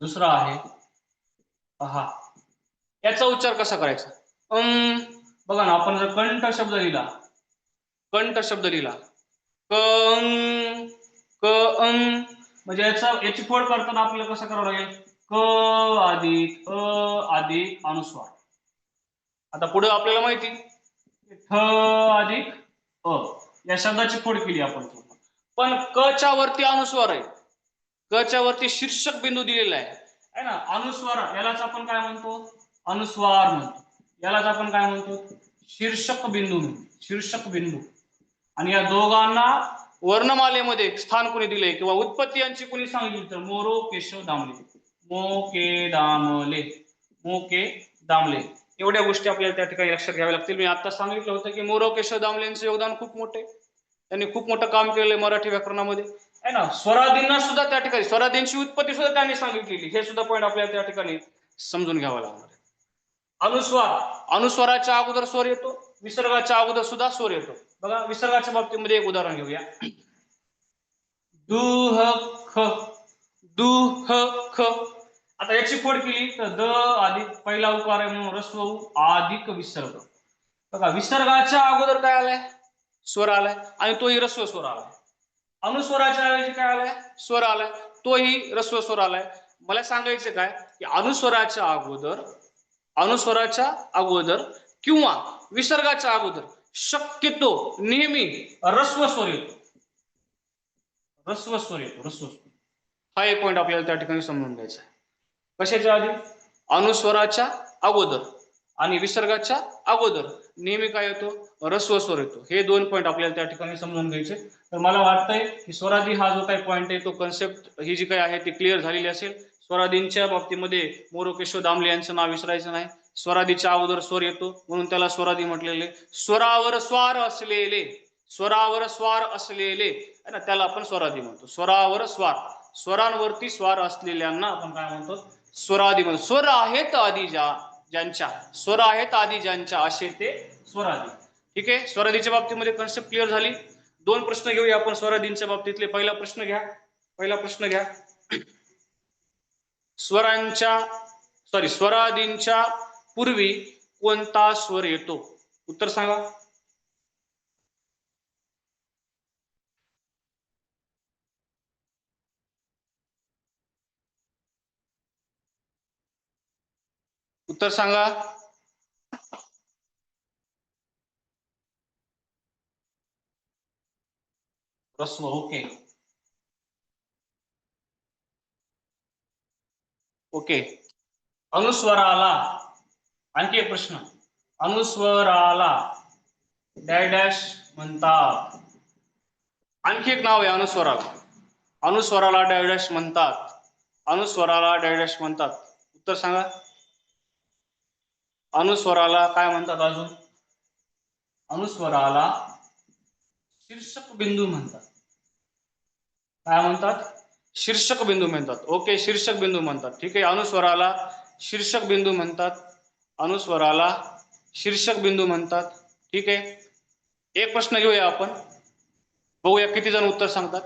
दुसरा आहे हा. याचा उच्चार कसा करायचा? बघा ना, आपण जर कंठ शब्द लिहिला, कंठ शब्द लिहिला, क क म्हणजे याची फोड करताना आपल्याला कसं करावं लागेल? क अधिक अधिक अनुस्वार. आता पुढे आपल्याला माहिती ठ अधिक या शब्दाची फोड केली आपण, पण क च्या वरती अनुस्वार आहे, क च्या वरती शीर्षक बिंदू दिलेला आहे ना, अनुस्वार. यालाच आपण काय म्हणतो? अनुस्वार म्हणतो. यालाच आपण काय म्हणतो? शीर्षक बिंदू म्हणतो, शीर्षक बिंदू. आणि या दोघांना वर्णमालेमध्ये स्थान कोणी दिले किंवा उत्पत्ती यांची कोणी सांगितली तर मोरो केशव दामले, मोके दामले, मोके दामले. एवढ्या गोष्टी आपल्याला त्या ठिकाणी लक्षात घ्याव्या लागतील. मी आता सांगितलं होतं की मोरो केशव दामले यांचं योगदान खूप मोठे, त्यांनी खूप मोठं काम केलेलं आहे मराठी व्याकरणामध्ये आहे ना. स्वरादींना सुद्धा त्या ठिकाणी स्वरादींची उत्पत्ती सुद्धा त्यांनी सांगितलेली, हे सुद्धा पॉईंट आपल्याला त्या ठिकाणी समजून घ्यावा लागणार आहे. अनुस्वार, अनुस्वाराच्या अगोदर स्वर येतो, विसर्गाच्या अगोदर सुद्धा स्वर येतो. बघा, विसर्गाच्या बाबतीमध्ये एक उदाहरण घेऊया. दुह ख, दुह ख. आता याची फोड केली तर द अधिक पहिला उकार आहे म्हणून रस्व अधिक विसर्ग. बघा, विसर्गाच्या अगोदर काय आलाय? स्वर आलाय, आणि तोही रस्व स्वर आलाय. अनुस्वराच्या ऐवजी काय आलाय? स्वर आलाय, तोही रस्व स्वर आलाय. मला सांगायचं काय की अनुस्वराच्या अगोदर, अनुस्वराच्या अगोदर किंवा विसर्गाच्या अगोदर शक्यतो नेहमी रस्व स्वर येतो, रस्व स्वर येतो, रस्व स्वर. हा एक पॉईंट आपल्याला त्या ठिकाणी समजून घ्यायचा आहे. कशाच्या आधी? अनुस्वराच्या अगोदर आणि विसर्गाच्या अगोदर नेहमी काय येतो? रस्व स्वर येतो. हे दोन पॉईंट आपल्याला त्या ठिकाणी समजून घ्यायचे. तर मला वाटतंय की स्वरादी हा जो काही पॉईंट आहे तो कन्सेप्ट ही जी काही आहे ती क्लिअर झालेली असेल. स्वरादींच्या बाबतीमध्ये मोरो केशव दामले यांचं नाव विसरायचं नाही. स्वरादीच्या अगोदर स्वर येतो म्हणून त्याला स्वरादी म्हटलेले. स्वरावर स्वार असलेले, स्वरावर स्वार असलेले है ना, त्याला आपण स्वरादी म्हणतो. स्वरावर स्वार, स्वरांवरती स्वार असलेल्यांना आपण काय म्हणतो? स्वरादी म्हणतो. स्वर आहेत आधी ज्यांच्या, स्वर आहेत आधी ज्यांच्या असे ते स्वरादी. ठीक आहे, स्वरादीच्या बाबतीमध्ये कन्सेप्ट क्लिअर झाली. दोन प्रश्न घेऊया आपण स्वरादींच्या बाबतीतले. पहिला प्रश्न घ्या, पहिला प्रश्न घ्या. स्वरादींच्या पूर्वी कोणता स्वर येतो? उत्तर सांगा. उत्तर सांगा. रस्व, ओके ओके. अनुस्वराला, आणखी एक प्रश्न, अनुस्वराला डॅश डॅश म्हणतात. आणखी एक नाव आहे अनुस्वराला, अनुस्वराला डॅश डॅश म्हणतात, अनुस्वराला डॅश डॅश म्हणतात. उत्तर सांगा. अनुस्वराला काय म्हणतात? अजून अनुस्वराला शीर्षक बिंदू म्हणतात. काय म्हणतात? शीर्षक बिंदू म्हणतात. ओके, शीर्षक बिंदू म्हणतात. ठीक आहे, अनुस्वराला शीर्षक बिंदू म्हणतात, अनुस्वराला शीर्षक बिंदू म्हणतात. ठीक आहे, एक प्रश्न घेऊया आपण, बघूया किती जण उत्तर सांगतात.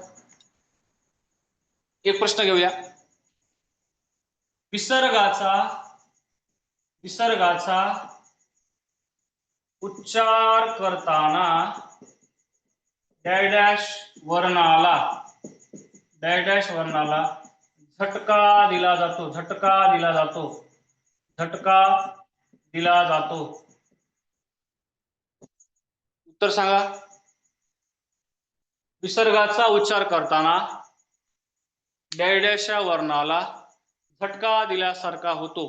एक प्रश्न घेऊया. विसर्गाचा उच्चार करताना डॅश डॅश वर्णाला, डॅश डॅश वर्णाला झटका दिला जातो, झटका दिला जातो, झटका दिला जातो. उत्तर सांगा. विसर्गाचा उच्चार करताना डॅश डॅश या वर्णाला झटका दिल्यासारखा होतो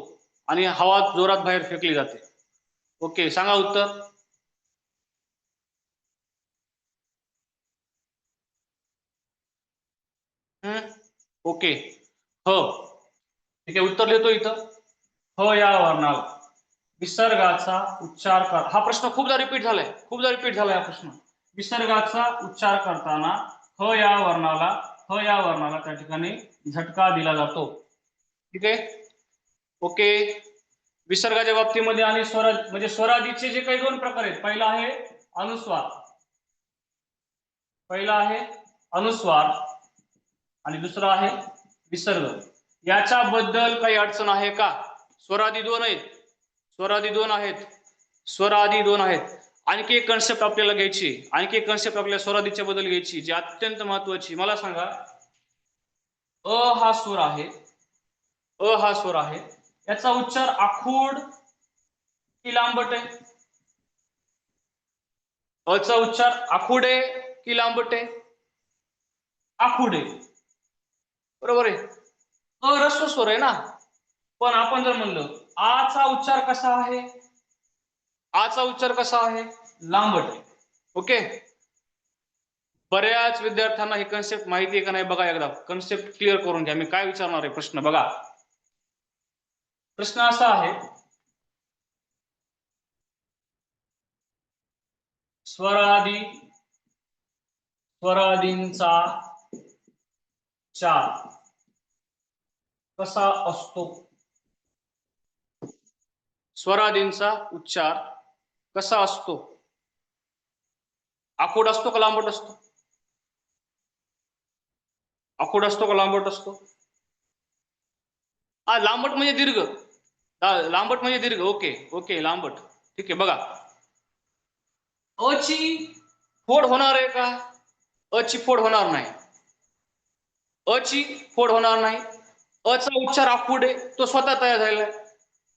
आणि हवा जोरात बाहेर फेकली जाते. ओके, सांगा उत्तर. ओके. हो. ठीक आहे, उत्तर लिहितो इथं. ह या वर्णाला विसर्गाचा उच्चार कर. हा प्रश्न खूपदा रिपीट झालाय हा प्रश्न. विसर्गाचा उच्चार करताना ह या वर्णाला त्या ठिकाणी झटका दिला जातो. ठीक आहे. ओके. विसर्गाच्या बाबतीमध्ये आणि स्वर म्हणजे स्वरादीचे जे काही दोन प्रकार आहेत, पहिला आहे अनुस्वार आणि दुसरा आहे विसर्ग. याच्याबद्दल काही अडचण आहे का? स्वरादी दोन आहेत. आणखी एक कन्सेप्ट आपल्याला घ्यायची, आपल्याला स्वरादीच्या बद्दल घ्यायची, जी अत्यंत महत्वाची. मला सांगा, अ हा स्वर आहे, याचा उच्चार आखूड की लांबट आहे? अचा उच्चार आखूड आहे की लांबट आहे? आखूड आहे. बरोबर आहे. अ ह्रस्व स्वर आहे ना. पण आपण जर म्हणलं आचा उच्चार कसा आहे? लांबट आहे. ओके. बऱ्याच विद्यार्थ्यांना ही कन्सेप्ट माहिती आहे का नाही बघा, एकदा कन्सेप्ट क्लिअर करून घ्या. मी काय विचारणार आहे प्रश्न बघा. प्रश्न असा आहे, स्वरादींचा उच्चार कसा असतो? स्वरादींचा उच्चार कसा असतो? आखूड असतो का लांबट असतो? आखूड असतो का लांबट असतो? लांबट म्हणजे दीर्घ. ओके लांबट. ठीक आहे. बघा, अची फोड होणार आहे का? अची फोड होणार नाही. अचा उच्चार आखूड आहे, तो स्वतः तयार झालेला आहे.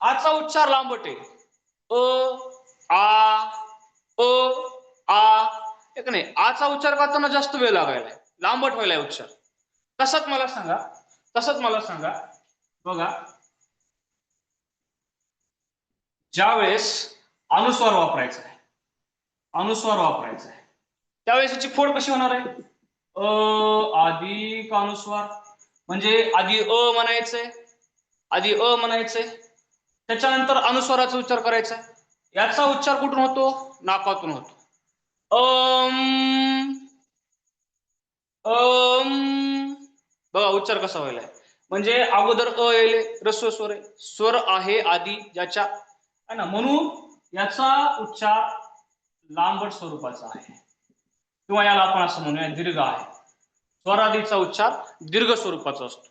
आचा उच्चार लांबट आहे. एक नाही, आचा उच्चार करताना जास्त वेळ लागायला, लांबट व्हायला उच्चार. तसंच मला सांगा बघा, ज्या वेळेस अनुस्वार वापरायचा आहे त्यावेळेस याची फोड कशी होणार आहे? अधिक अनुस्वार, म्हणजे आधी म्हणायचंय, त्याच्यानंतर अनुस्वाराचा उच्चार करायचा. याचा उच्चार कुठून होतो? नाकातून होतो. बघा उच्चार कसा व्हायला, म्हणजे अगोदर येले ह्रस्व स्वर आहे, स्वर आहे आधी ज्याच्या आहे ना, म्हणून याचा उच्चार लांबट स्वरूपाचा आहे, किंवा याला आपण असं म्हणूया दीर्घ आहे. स्वरादीचा उच्चार दीर्घ स्वरूपाचा असतो.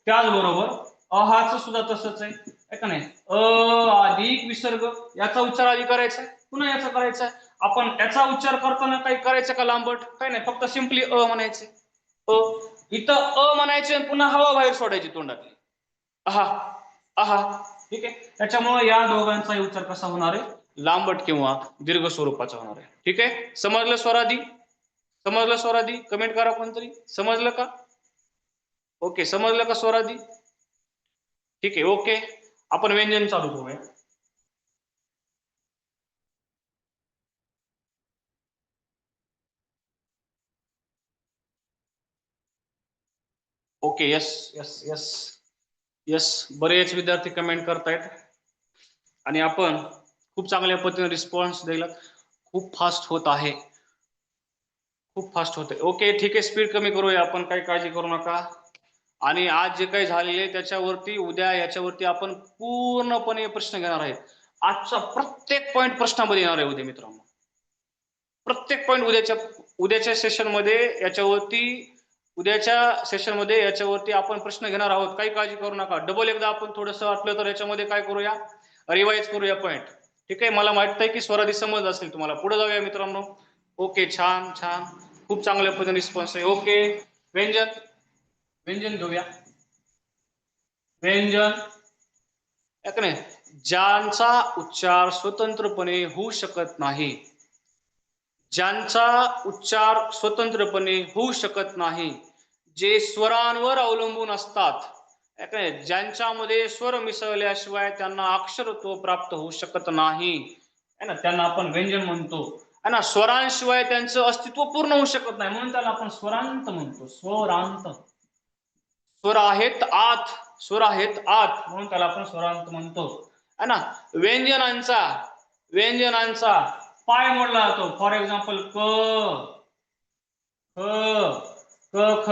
त्याचबरोबर अहाचं सुद्धा तसंच आहे का नाही? अधिक विसर्ग, याचा उच्चार आधी करायचा, पुन्हा याचा करायचा. आपण याचा उच्चार करताना काही करायचं का लांबट? काही नाही, फक्त सिंपली म्हणायचे. इथं म्हणायचे, पुन्हा हवा बाहेर सोडायची तोंडातली. ठीक आहे. त्याच्यामुळे या दोघांचा उच्चार कसा होणार आहे? लांबट किंवा दीर्घ स्वरूपाचा होणार आहे. ठीक आहे. समजलं स्वरादी? कमेंट करा कोणतरी. समजलं का? ओके, समजलं का स्वरादी? ठीक आहे. ओके, आपण व्यंजन चालू करूया. ओके, यस, बरेच विद्यार्थी कमेंट करतायत आणि आपण खूप चांगल्या पद्धतीने रिस्पॉन्स द्यायला खूप फास्ट होत आहे. ओके, ठीक आहे. स्पीड कमी करूया आपण, काही काळजी करू नका. आणि आज जे काही झालेले त्याच्यावरती उद्या याच्यावरती आपण पूर्णपणे प्रश्न घेणार आहेत. आजचा प्रत्येक पॉइंट प्रश्नामध्ये येणार आहे उद्या मित्रांनो. प्रत्येक पॉइंट उद्याच्या सेशनमध्ये याच्यावरती आपण प्रश्न घेणार आहोत. काही काळजी करू नका. डबल एकदा आपण थोडंसं वाटलं तर याच्यामध्ये काय करूया, रिवाइज करूया पॉइंट. ठीक आहे. मला माहित आहे की स्वरादी समज असेल तुम्हाला. पुढे जाऊया मित्रांनो. ओके, छान, खूप चांगल्या पद्धतीने रिस्पॉन्स आहे. ओके, व्यंजन घेऊया. व्यंजन ज्यांचा उच्चार स्वतंत्रपणे होऊ शकत नाही, जे स्वरांवर अवलंबून असतात, काय ज्यांच्यामध्ये स्वर मिसळल्याशिवाय त्यांना अक्षरत्व प्राप्त होऊ शकत नाही, है ना, त्यांना आपण व्यंजन म्हणतो. है ना, स्वरांशिवाय त्यांचं अस्तित्व पूर्ण होऊ शकत नाही, म्हणून त्याला आपण स्वरांत म्हणतो. स्वरांत. स्वर आहेत आत, स्वर आहेत आत, म्हणून त्याला आपण स्वरांत म्हणतो. है ना, व्यंजनांचा व्यंजनांचा पाय मोडला जातो. फॉर एक्झाम्पल क, ख, क, ख,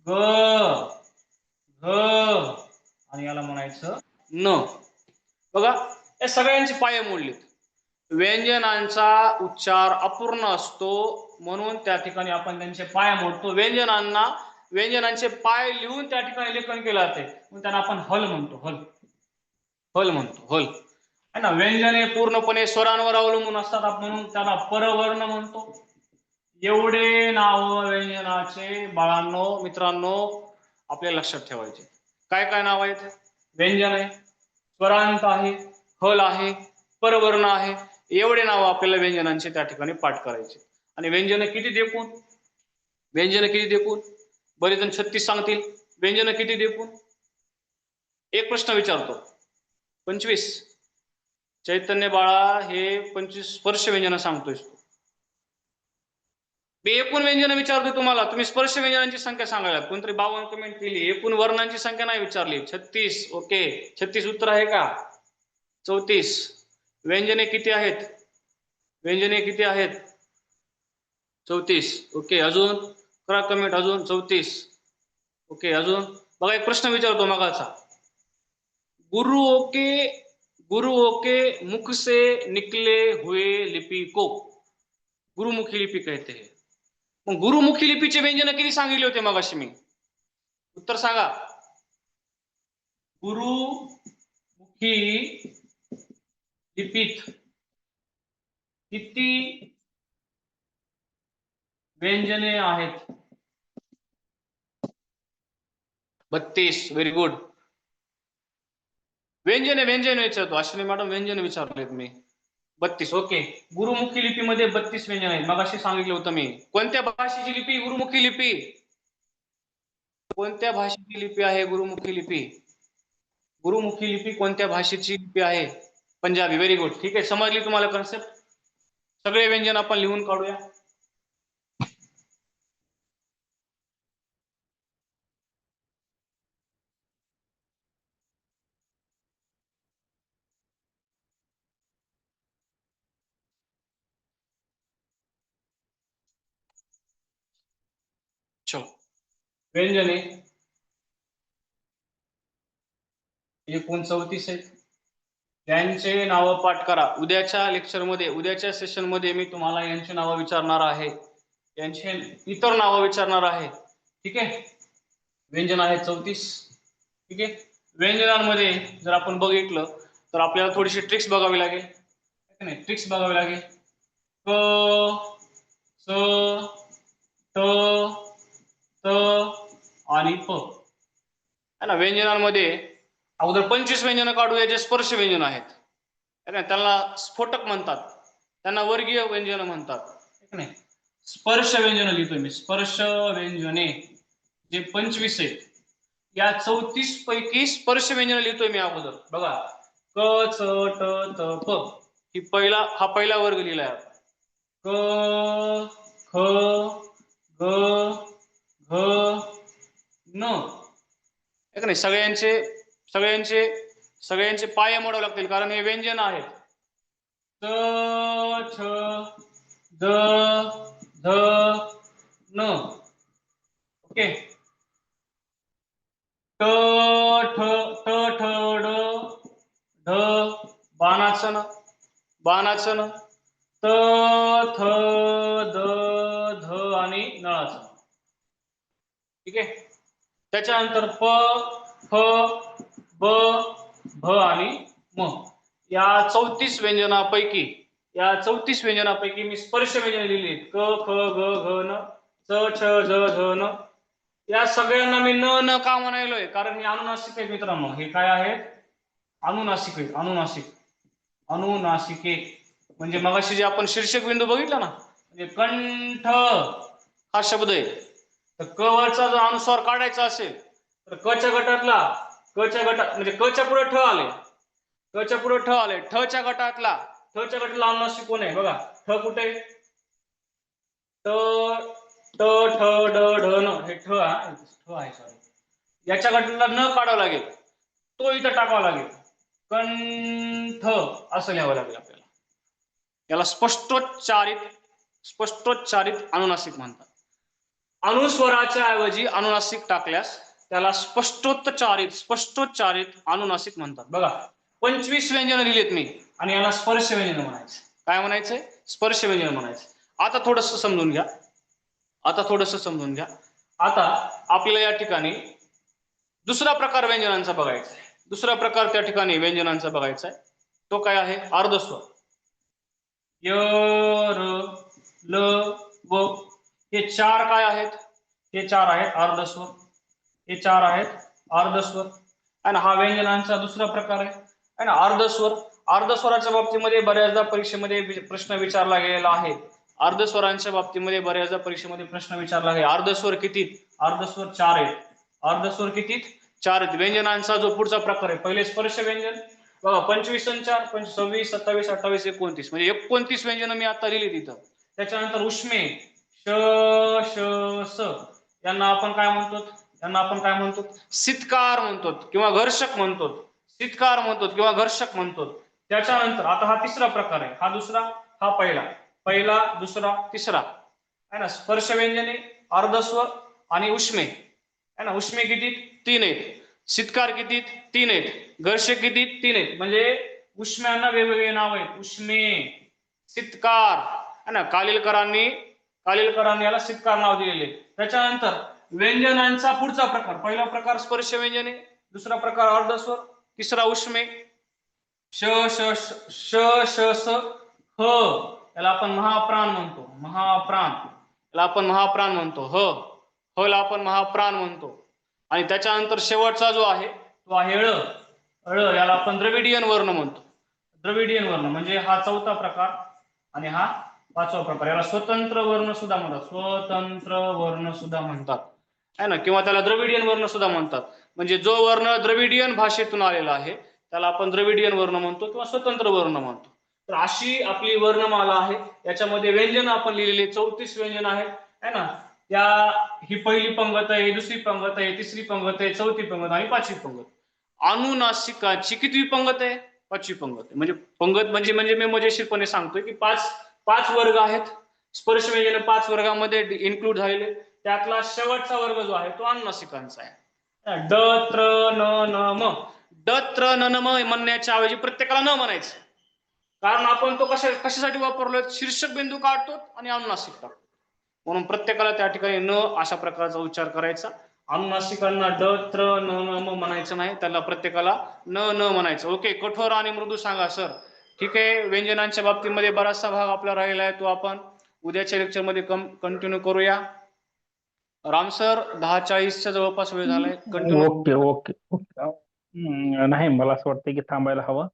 ग, घ आणि याला म्हणायचं न. बघा, या सगळ्यांचे पाय मोडलेत. व्यंजनांचा उच्चार अपूर्ण असतो, म्हणून त्या ठिकाणी आपण त्यांचे पाय मोडतो. व्यंजनांचे पाय लिहून त्या ठिकाणी लेखन केलं जाते, म्हणून त्यांना आपण हल म्हणतो. हल हल म्हणतो. हल, है ना. व्यंजने पूर्णपणे स्वरांवर अवलंबून असतात, म्हणून त्याला परवर्ण म्हणतो. एवढे नाव व्यंजनाचे बाळांनो, मित्रांनो, आपल्याला लक्षात ठेवायचे. काय काय नाव आहेत? व्यंजन आहे, स्वरांत आहे, हल आहे, परवर्ण आहे. एवढे नाव आपल्याला व्यंजनांचे त्या ठिकाणी पाठ करायचे. आणि व्यंजन किती देखून? व्यंजन किती देखून? बरेच जण 36 सांगतील. व्यंजन किती देखून? एक प्रश्न विचारतो. 25. चैतन्य बाळा, हे 25 स्पर्श व्यंजन सांगतोय. मी एकूण व्यंजन विचारतो तुम्हाला, तुम्ही स्पर्श व्यंजनांची संख्या सांगायला. कोणतरी 52 कमेंट केली. एकूण वर्णांची संख्या नाही विचारली. 36. ओके, 36 उत्तर आहे का? 34. व्यंजने किती आहेत? व्यंजने किती आहेत? 34. ओके, अजून करा कमेंट. अजून 34. ओके, अजून बघा, एक प्रश्न विचारतो मगाचा. गुरुओं के मुख से निकले हुए लिपि को गुरुमुखी लिपी कहते हैं. मग गुरुमुखी लिपीचे व्यंजन किती सांगितले होते मगाशी मी? उत्तर सांगा. गुरुमुखी लिपीत किती व्यंजने आहेत? 32. Very good. व्यंजने विचारतो. अश्विनी मॅडम, व्यंजन विचारलेत मी. 32. ओके, गुरुमुखी लिपीमध्ये 32 व्यंजन आहेत. मगाशी सांगितलं होतं मी. कोणत्या भाषेची लिपी गुरुमुखी लिपी? कोणत्या भाषेची लिपी आहे गुरुमुखी लिपी? गुरुमुखी लिपी कोणत्या भाषेची लिपी आहे? पंजाबी. Very good. ठीक आहे, समजली तुम्हाला कन्सेप्ट? सगळे व्यंजन आपण लिहून काढूया. व्यंजने एकूण 34 आहेत. यांचे नाव पाठ करा. उद्याच्या लेक्चरमध्ये, उद्याच्या सेशन मध्ये मी तुम्हाला यांची नावं विचारणार आहे, यांचे इतर नावं विचारणार आहे. ठीक आहे, व्यंजन आहे 34. ठीक आहे, व्यंजनांमध्ये जर आपण बघितलं तर आपल्याला थोडीशी ट्रिक्स बघावी लागेल. नाही, ट्रिक्स बघावी लागेल. क, स, त, त आणि प, है ना. व्यंजनांमध्ये अगोदर 25 व्यंजन काढूया जे स्पर्श व्यंजन आहेत. त्यांना स्फोटक म्हणतात, त्यांना वर्गीय व्यंजन म्हणतात. नाही, स्पर्श व्यंजन लिहितोय मी. स्पर्श व्यंजने जे 25 आहेत, या 34 पैकी स्पर्श व्यंजन लिहितोय मी अगोदर. बघा, क, च, ट, त, प. हा पहिला वर्ग लिहिलाय आपण. क, ख, ग, घ, न. नाही, सगळ्यांचे पाय मोडावे लागतील, कारण हे व्यंजन आहेत. च, छ, द, ध, न. ओके, ट, ठ, ड, ढ, बाणाचं न, त, थ, द, ध आणि नळाचं. ठीक आहे, त्याच्यानंतर प, फ, ब, भ आणि म. या 34 व्यंजनापैकी मी स्पर्श व्यंजन लिहिली. क, ख, ग, घ, न, च, छ, ज, झ, न. या सगळ्यांना मी न का म्हणायलोय? कारण हे अनुनासिक आहेत मित्रांनो. हे काय आहेत? अनुनासिक आहेत. अनुनासिके म्हणजे मगाशी जे आपण शीर्षक बिंदू बघितला ना, म्हणजे कंठ हा शब्द आहे. तर क वरचा जर अनुस्वार काढायचा असेल तर कच्या गटातला म्हणजे कच्या पुढे ठ आले, कच्या पुढे ठ आले, ठच्या गटातला अनुनासिक कोण आहे बघा. ठ कुठे? ट ट ठ ड ढ न, हे ठ आहे सॉरी. याच्या गटाला न काढावं लागेल, तो इथं टाकावा लागेल. कंठ असं लिहावं लागेल आपल्याला. याला स्पष्टोच्चारित अनुनासिक म्हणतात. अनुस्वराच्या ऐवजी अनुनासिक टाकल्यास त्याला स्पष्टोच्चारित अनुनासिक म्हणतात. बघा 25 व्यंजन लिहिलेत मी आणि याला स्पर्श व्यंजन म्हणायचं. काय म्हणायचंय? स्पर्श व्यंजन म्हणायचं. आता थोडस समजून घ्या. आता आपल्याला या ठिकाणी दुसरा प्रकार व्यंजनांचा बघायचा आहे. दुसरा प्रकार त्या ठिकाणी व्यंजनांचा बघायचा आहे. तो काय आहे? अर्धस्वर. य, र, ल, व हे चार काय आहेत? हे चार आहेत अर्धस्वर. हे चार आहेत अर्धस्वर. आणि हा व्यंजनांचा दुसरा प्रकार आहे ना अर्धस्वर. अर्धस्वराच्या बाबतीमध्ये बऱ्याचदा परीक्षेमध्ये प्रश्न विचारला गेलेला आहे. अर्धस्वरांच्या बाबतीमध्ये बऱ्याचदा परीक्षेमध्ये प्रश्न विचारला आहे. अर्धस्वर किती? अर्धस्वर 4 आहेत. अर्धस्वर किती? 4 आहेत. व्यंजनांचा जो पुढचा प्रकार आहे, पहिले स्पर्श व्यंजन बघा. 25 आणि 4 26, 27, 28, 29 म्हणजे 29 व्यंजन मी आता लिहिली तिथं. त्याच्यानंतर उष्मे श, श, स यांना आपण काय म्हणतो? सितकार म्हणतो किंवा घर्षक म्हणतो. त्याच्यानंतर आता हा तिसरा प्रकार आहे. हा दुसरा, हा पहिला दुसरा तिसरा है ना. स्पर्श व्यंजने, अर्धस्वर आणि उष्मे है ना. उष्मे किती? 3 आहेत. सितकार किती? 3 आहेत. घर्षक किती? 3 आहेत. म्हणजे उष्म्यांना वेगवेगळे नाव आहेत. उष्मे, सितकार है ना. कालिलकरांनी याला सितकार नाव दिलेले. त्याच्यानंतर व्यंजनांचा पुढचा प्रकार, पहिला प्रकार स्पर्श व्यंजने, दुसरा प्रकार अर्धस्वर, तिसरा उष्मे. श श श श स ह याला आपण महाप्राण म्हणतो. याला आपण महाप्राण म्हणतो. ह ला आपण महाप्राण म्हणतो. आणि त्याच्यानंतर शेवटचा जो आहे तो आहे ळ. याला आपण द्रविडियन वर्ण म्हणतो. द्रविडियन वर्ण म्हणजे हा चौथा प्रकार आणि हा पाचवा प्रकार. याला स्वतंत्र वर्ण सुद्धा म्हणतात है ना. किंवा त्याला द्रविडियन वर्ण सुद्धा म्हणतात. म्हणजे जो वर्ण द्रविडियन भाषेतून आलेला आहे त्याला आपण द्रविडियन वर्ण म्हणतो किंवा स्वतंत्र वर्ण म्हणतो. तर अशी आपली वर्णमाला आहे. याच्यामध्ये व्यंजन आपण लिहिलेले 34 व्यंजन आहेत है ना. ही पहिली पंगत आहे, दुसरी पंगत आहे, तिसरी पंगत आहे, चौथी पंगत आणि पाचवी पंगत. अनुनासिकाची कितवी पंगत आहे? पाचवी पंगत आहे. म्हणजे पंगत म्हणजे मी मजेशीरपणे सांगतोय की पाच वर्ग आहेत. स्पर्श व्यंजन 5 वर्गामध्ये इन्क्लूड झालेले. त्यातला शेवटचा वर्ग जो आहे तो अनुनासिकांचा आहे. ड त्र न न म. ड त्र न न म म्हणण्याच्या ऐवजी प्रत्येकाला न म्हणायचं. कारण आपण तो कशासाठी वापरलोय? शीर्षक बिंदू काढतो आणि अनुनासिक टाकतो. म्हणून प्रत्येकाला त्या ठिकाणी न अशा प्रकारचा उच्चार करायचा. अनुनासिकांना ड त्र न न म म्हणायचं नाही, त्याला प्रत्येकाला न म्हणायचं. ओके. कठोर आणि मृदू सांगा सर. ठीक आहे. व्यंजनांच्या बाबतीमध्ये बराचसा भाग आपला राहिला आहे, तो आपण उद्याच्या लेक्चरमध्ये कंटिन्यू करूया. राम सर 10:40च्या जवळपास वेळ झालाय. कंटिन्यू. ओके. नाही, मला असं वाटतं की थांबायला हवं.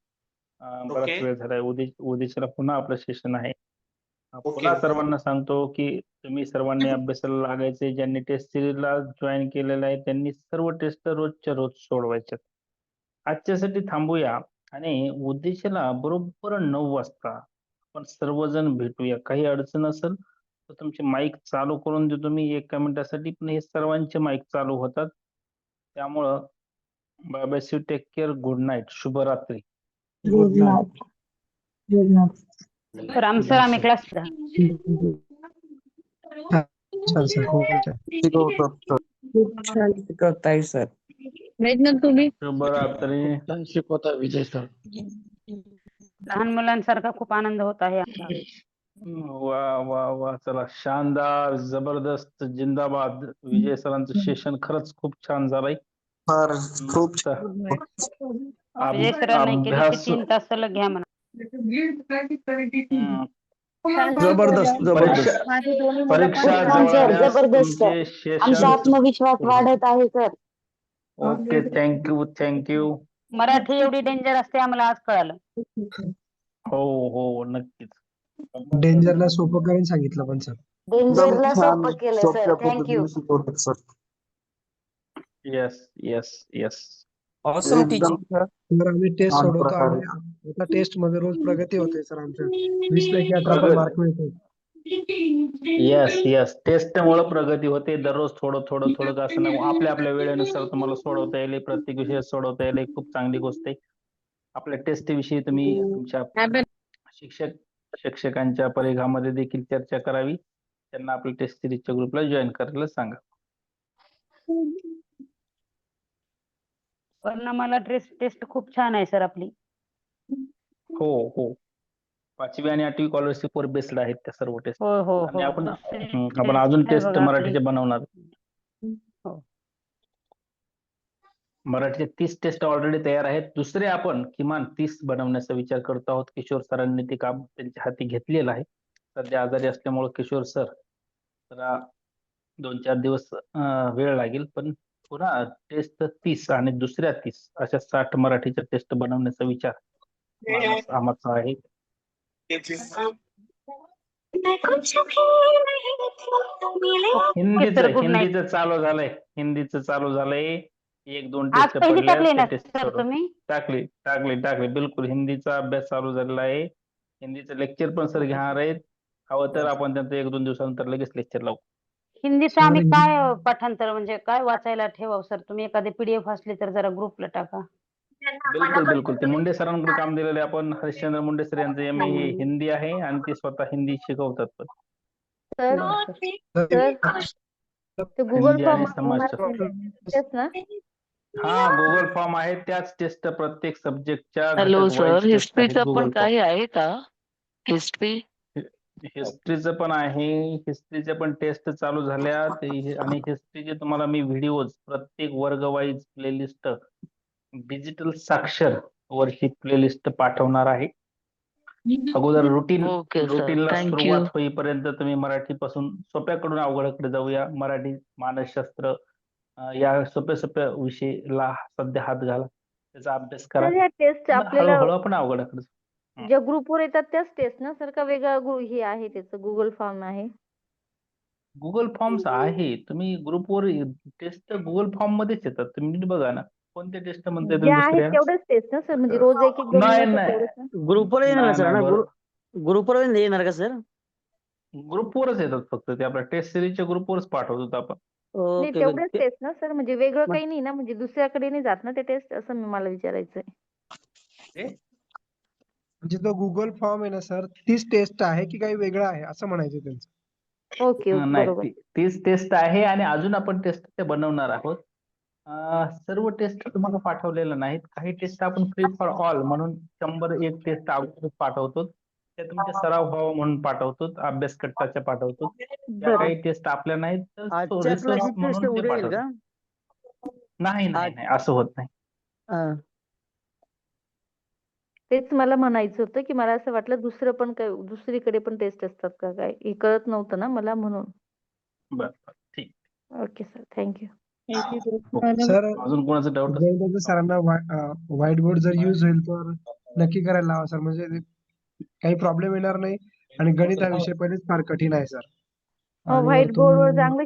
बराच वेळ झालाय. उद्याच्याला पुन्हा आपलं सेशन आहे. पुन्हा सर्वांना सांगतो की तुम्ही सर्वांनी अभ्यासाला लागायचे. ज्यांनी टेस्ट सिरीजला जॉईन केलेलं आहे त्यांनी सर्व टेस्ट रोजच्या रोज सोडवायच्या. आजच्यासाठी थांबूया आणि उद्याच्याला बरोबर 9 वाजता आपण सर्वजण भेटूया. काही अडचण असेल तर तुमचे माईक चालू करून देतो मी 1 मिनिटासाठी, पण हे सर्वांचे माईक चालू होतात. त्यामुळं bye bye, see take care, good night, शुभरात्री. Good night. राम सर आम्ही क्लास करताय सर. तुम्ही शुभरात्री. शिकवता विजय सर. लहान मुलांसारखा खूप आनंद होत आहे आमचा. वा. चला, शानदार, जबरदस्त, जिंदाबाद. विजय सरांचं सेशन खरंच खूप छान झालंय. खूप विजय सरांनी केली ती 3 तास सलग घ्या म्हणा. जबरदस्त. परीक्षा जवळ तुमचे सेशन. आत्मविश्वास वाढत आहे सर. ओके. थँक्यू. मराठी एवढी डेंजर असते आम्हाला आज कळालं. हो, नक्कीच. डेंजरला सोपं करून सांगितलं पण सर. डेंजरला सोपं केलं sir. Thank you. Sir. Yes yes yes. Awesome एकदम टीचिंग सर. तर आम्ही टेस्ट छान सोडवतो प्रकारे. आणि आता टेस्ट मध्ये रोज प्रगती होते सर आमच्या 20 पैकी 18 पण मार्क मिळते. येस येस, टेस्टमुळे प्रगती होते. दररोज थोडं थोडं थोडं का असं नको, आपल्या आपल्या वेळेनुसार तुम्हाला सोडवता येईल, प्रत्येक विषय सोडवता येईल, खूप चांगली गोष्ट आहे. आपल्या टेस्ट विषयी तुम्ही तुमच्या शिक्षकांच्या परिघामध्ये देखील चर्चा करावी. त्यांना आपल्या टेस्ट सिरीजच्या ग्रुपला जॉईन करायला सांगा. परिणामाला टेस्ट खूप छान आहे सर आपली. हो हो, 5वी आणि 8वी स्कॉलरशिपवर बेस्ड आहेत त्या सर्व टेस्ट. हो हो आणि हो. आपण दुसरी आपण अजून आहे टेस्ट बघा आपली. मराठीचे बनवणार. हो. मराठीचे 30 टेस्ट ऑलरेडी तयार आहेत. दुसरे आपण किमान 30 बनवण्याचा विचार करत आहोत. किशोर सरांनी ते काम त्यांच्या हाती घेतलेलं आहे. सध्या आजारी असल्यामुळे किशोर सर जरा 2-4 दिवस वेळ लागेल, पण पुन्हा टेस्ट 30 आणि दुसऱ्या 30 अशा 60 मराठीच्या टेस्ट बनवण्याचा विचार आमचा आहे. हिंदीचं चालू झालंय. हिंदीचं चालू झालंय. 1-2 आज टेस्ट पहिली पडल्या टाकली ना त्या टेस्ट सर तुम्ही? टाकली बिलकुल. हिंदीचा अभ्यास चालू झालेला आहे. हिंदीचं लेक्चर पण सर घेणार आहेत. हवं तर आपण त्यांचं 1-2 दिवसानंतर लगेच लेक्चर लावू. हिंदीचं सर, आम्ही काय पाठांतर म्हणजे काय वाचायला ठेवावं सर? तुम्ही एखादी PDF असली तर जरा ग्रुपला टाका. बिलकुल. ते मुंडे सरांकडे काम दिलेलं आहे आपण. हरिश्चंद्र मुंडे सर यांचं MA हिंदी आहे आणि ते स्वतः हिंदी शिकवतात पण. सर ते गुगल हिंदी आणि फॉर्म समाजशास्त्र. तेच ना? हा, गुगल फॉर्म आहे. त्याच टेस्ट प्रत्येक सब्जेक्टच्या हॅलो घटक सर, वाईज टेस्ट आहेत हिस्ट्रीचं गुगल पण काही आहे का? हिस्ट्री हिस्ट्रीचं पण आहे. हिस्ट्रीच्या पण टेस्ट चालू झाल्या आणि हिस्ट्रीचे तुम्हाला मी व्हिडिओज प्रत्येक वर्ग वाईज प्लेलिस्ट डिजिटल साक्षर वरची प्लेलिस्ट पाठवणार आहे. अगोदर ओके सर, रुटीनला थँक्यू. सुरुवात होईपर्यंत तुम्ही मराठीपासून सोप्याकडून अवघडाकडे जाऊया. मराठी मानसशास्त्र या सोप्या विषयाला सध्या हात घाला, त्याचा अभ्यास करा. सर ह्या टेस्ट आपल्याला हळूहळू आपण अवघडाकडे ज्या ग्रुपवर येतात त्याच टेस्ट ना सर, का वेगळा हे आहे त्याचं गुगल फॉर्म आहे? गुगल फॉर्म्स आहे. तुम्ही ग्रुपवर टेस्ट गुगल फॉर्म मध्येच येतात. तुम्ही नीट बघा ना, कोणत्या टेस्ट म्हणताय ज्या तुम्ही आहेत दुसऱ्या? तेवढेच टेस्ट ना सर, म्हणजे रोज एक एक दोन नाही नसतात नाही, तेवढेच ना? ग्रुपवर येणार ना सर ना? बरोबर. ग्रुपवर येणार का सर? ग्रुपवरच येतात फक्त. ते आपल्या टेस्ट सिरीजच्या ग्रुपवरच पाठवतात आपण. नाही ओके तेवढेच ओके. टेस्ट ना सर, म्हणजे वेगळं मग- काही नाही ना, म्हणजे दुसऱ्याकडे नाही जात ना ते टेस्ट, असं मला विचारायचंय. म्हणजे तो गुगल फॉर्म आहे ना सर, तीच टेस्ट आहे की काही वेगळं आहे असं म्हणायचं त्यांचं. ओके ओके, नाही, बरोबर. तीच टेस्ट आहे आणि अजून आपण टेस्ट ते बनवणार आहोत. सर्व टेस्ट तुम्हाला पाठवलेल्या नाहीत. काही टेस्ट आपण फ्री फॉर ऑल म्हणून 101 टेस्ट अगोदर पाठवतो. त्या तुमच्या सराव व्हावा म्हणून पाठवतो. अभ्यास कट्टाच्या पाठवतो. त्या बरं. काही टेस्ट आपल्या नाहीत, तर आजच्या रिसर्च क्लासची टेस्ट म्हणून ते उद्या येईल पाठवतो. का? नाही, असं होत नाही. हा. तेच मला म्हणायचं होतं की मला असं वाटलं दुसरं पण काय दुसरीकडे पण टेस्ट असतात का काय, हे कळत नव्हतं ना मला म्हणून. बरं, ठीक. Okay sir, thank you. सर, अजून कोणाचं डाऊट? जयंत सरांना व्हाईट बोर्ड जर युज होईल तर नक्की करायला लावा सर, म्हणजे ते काही प्रॉब्लेम येणार नाही. आणि गणित हा विषय पहिलेच फार कठीण आहे सर. आणि व्हाईट वरतून बोर्डवर चांगले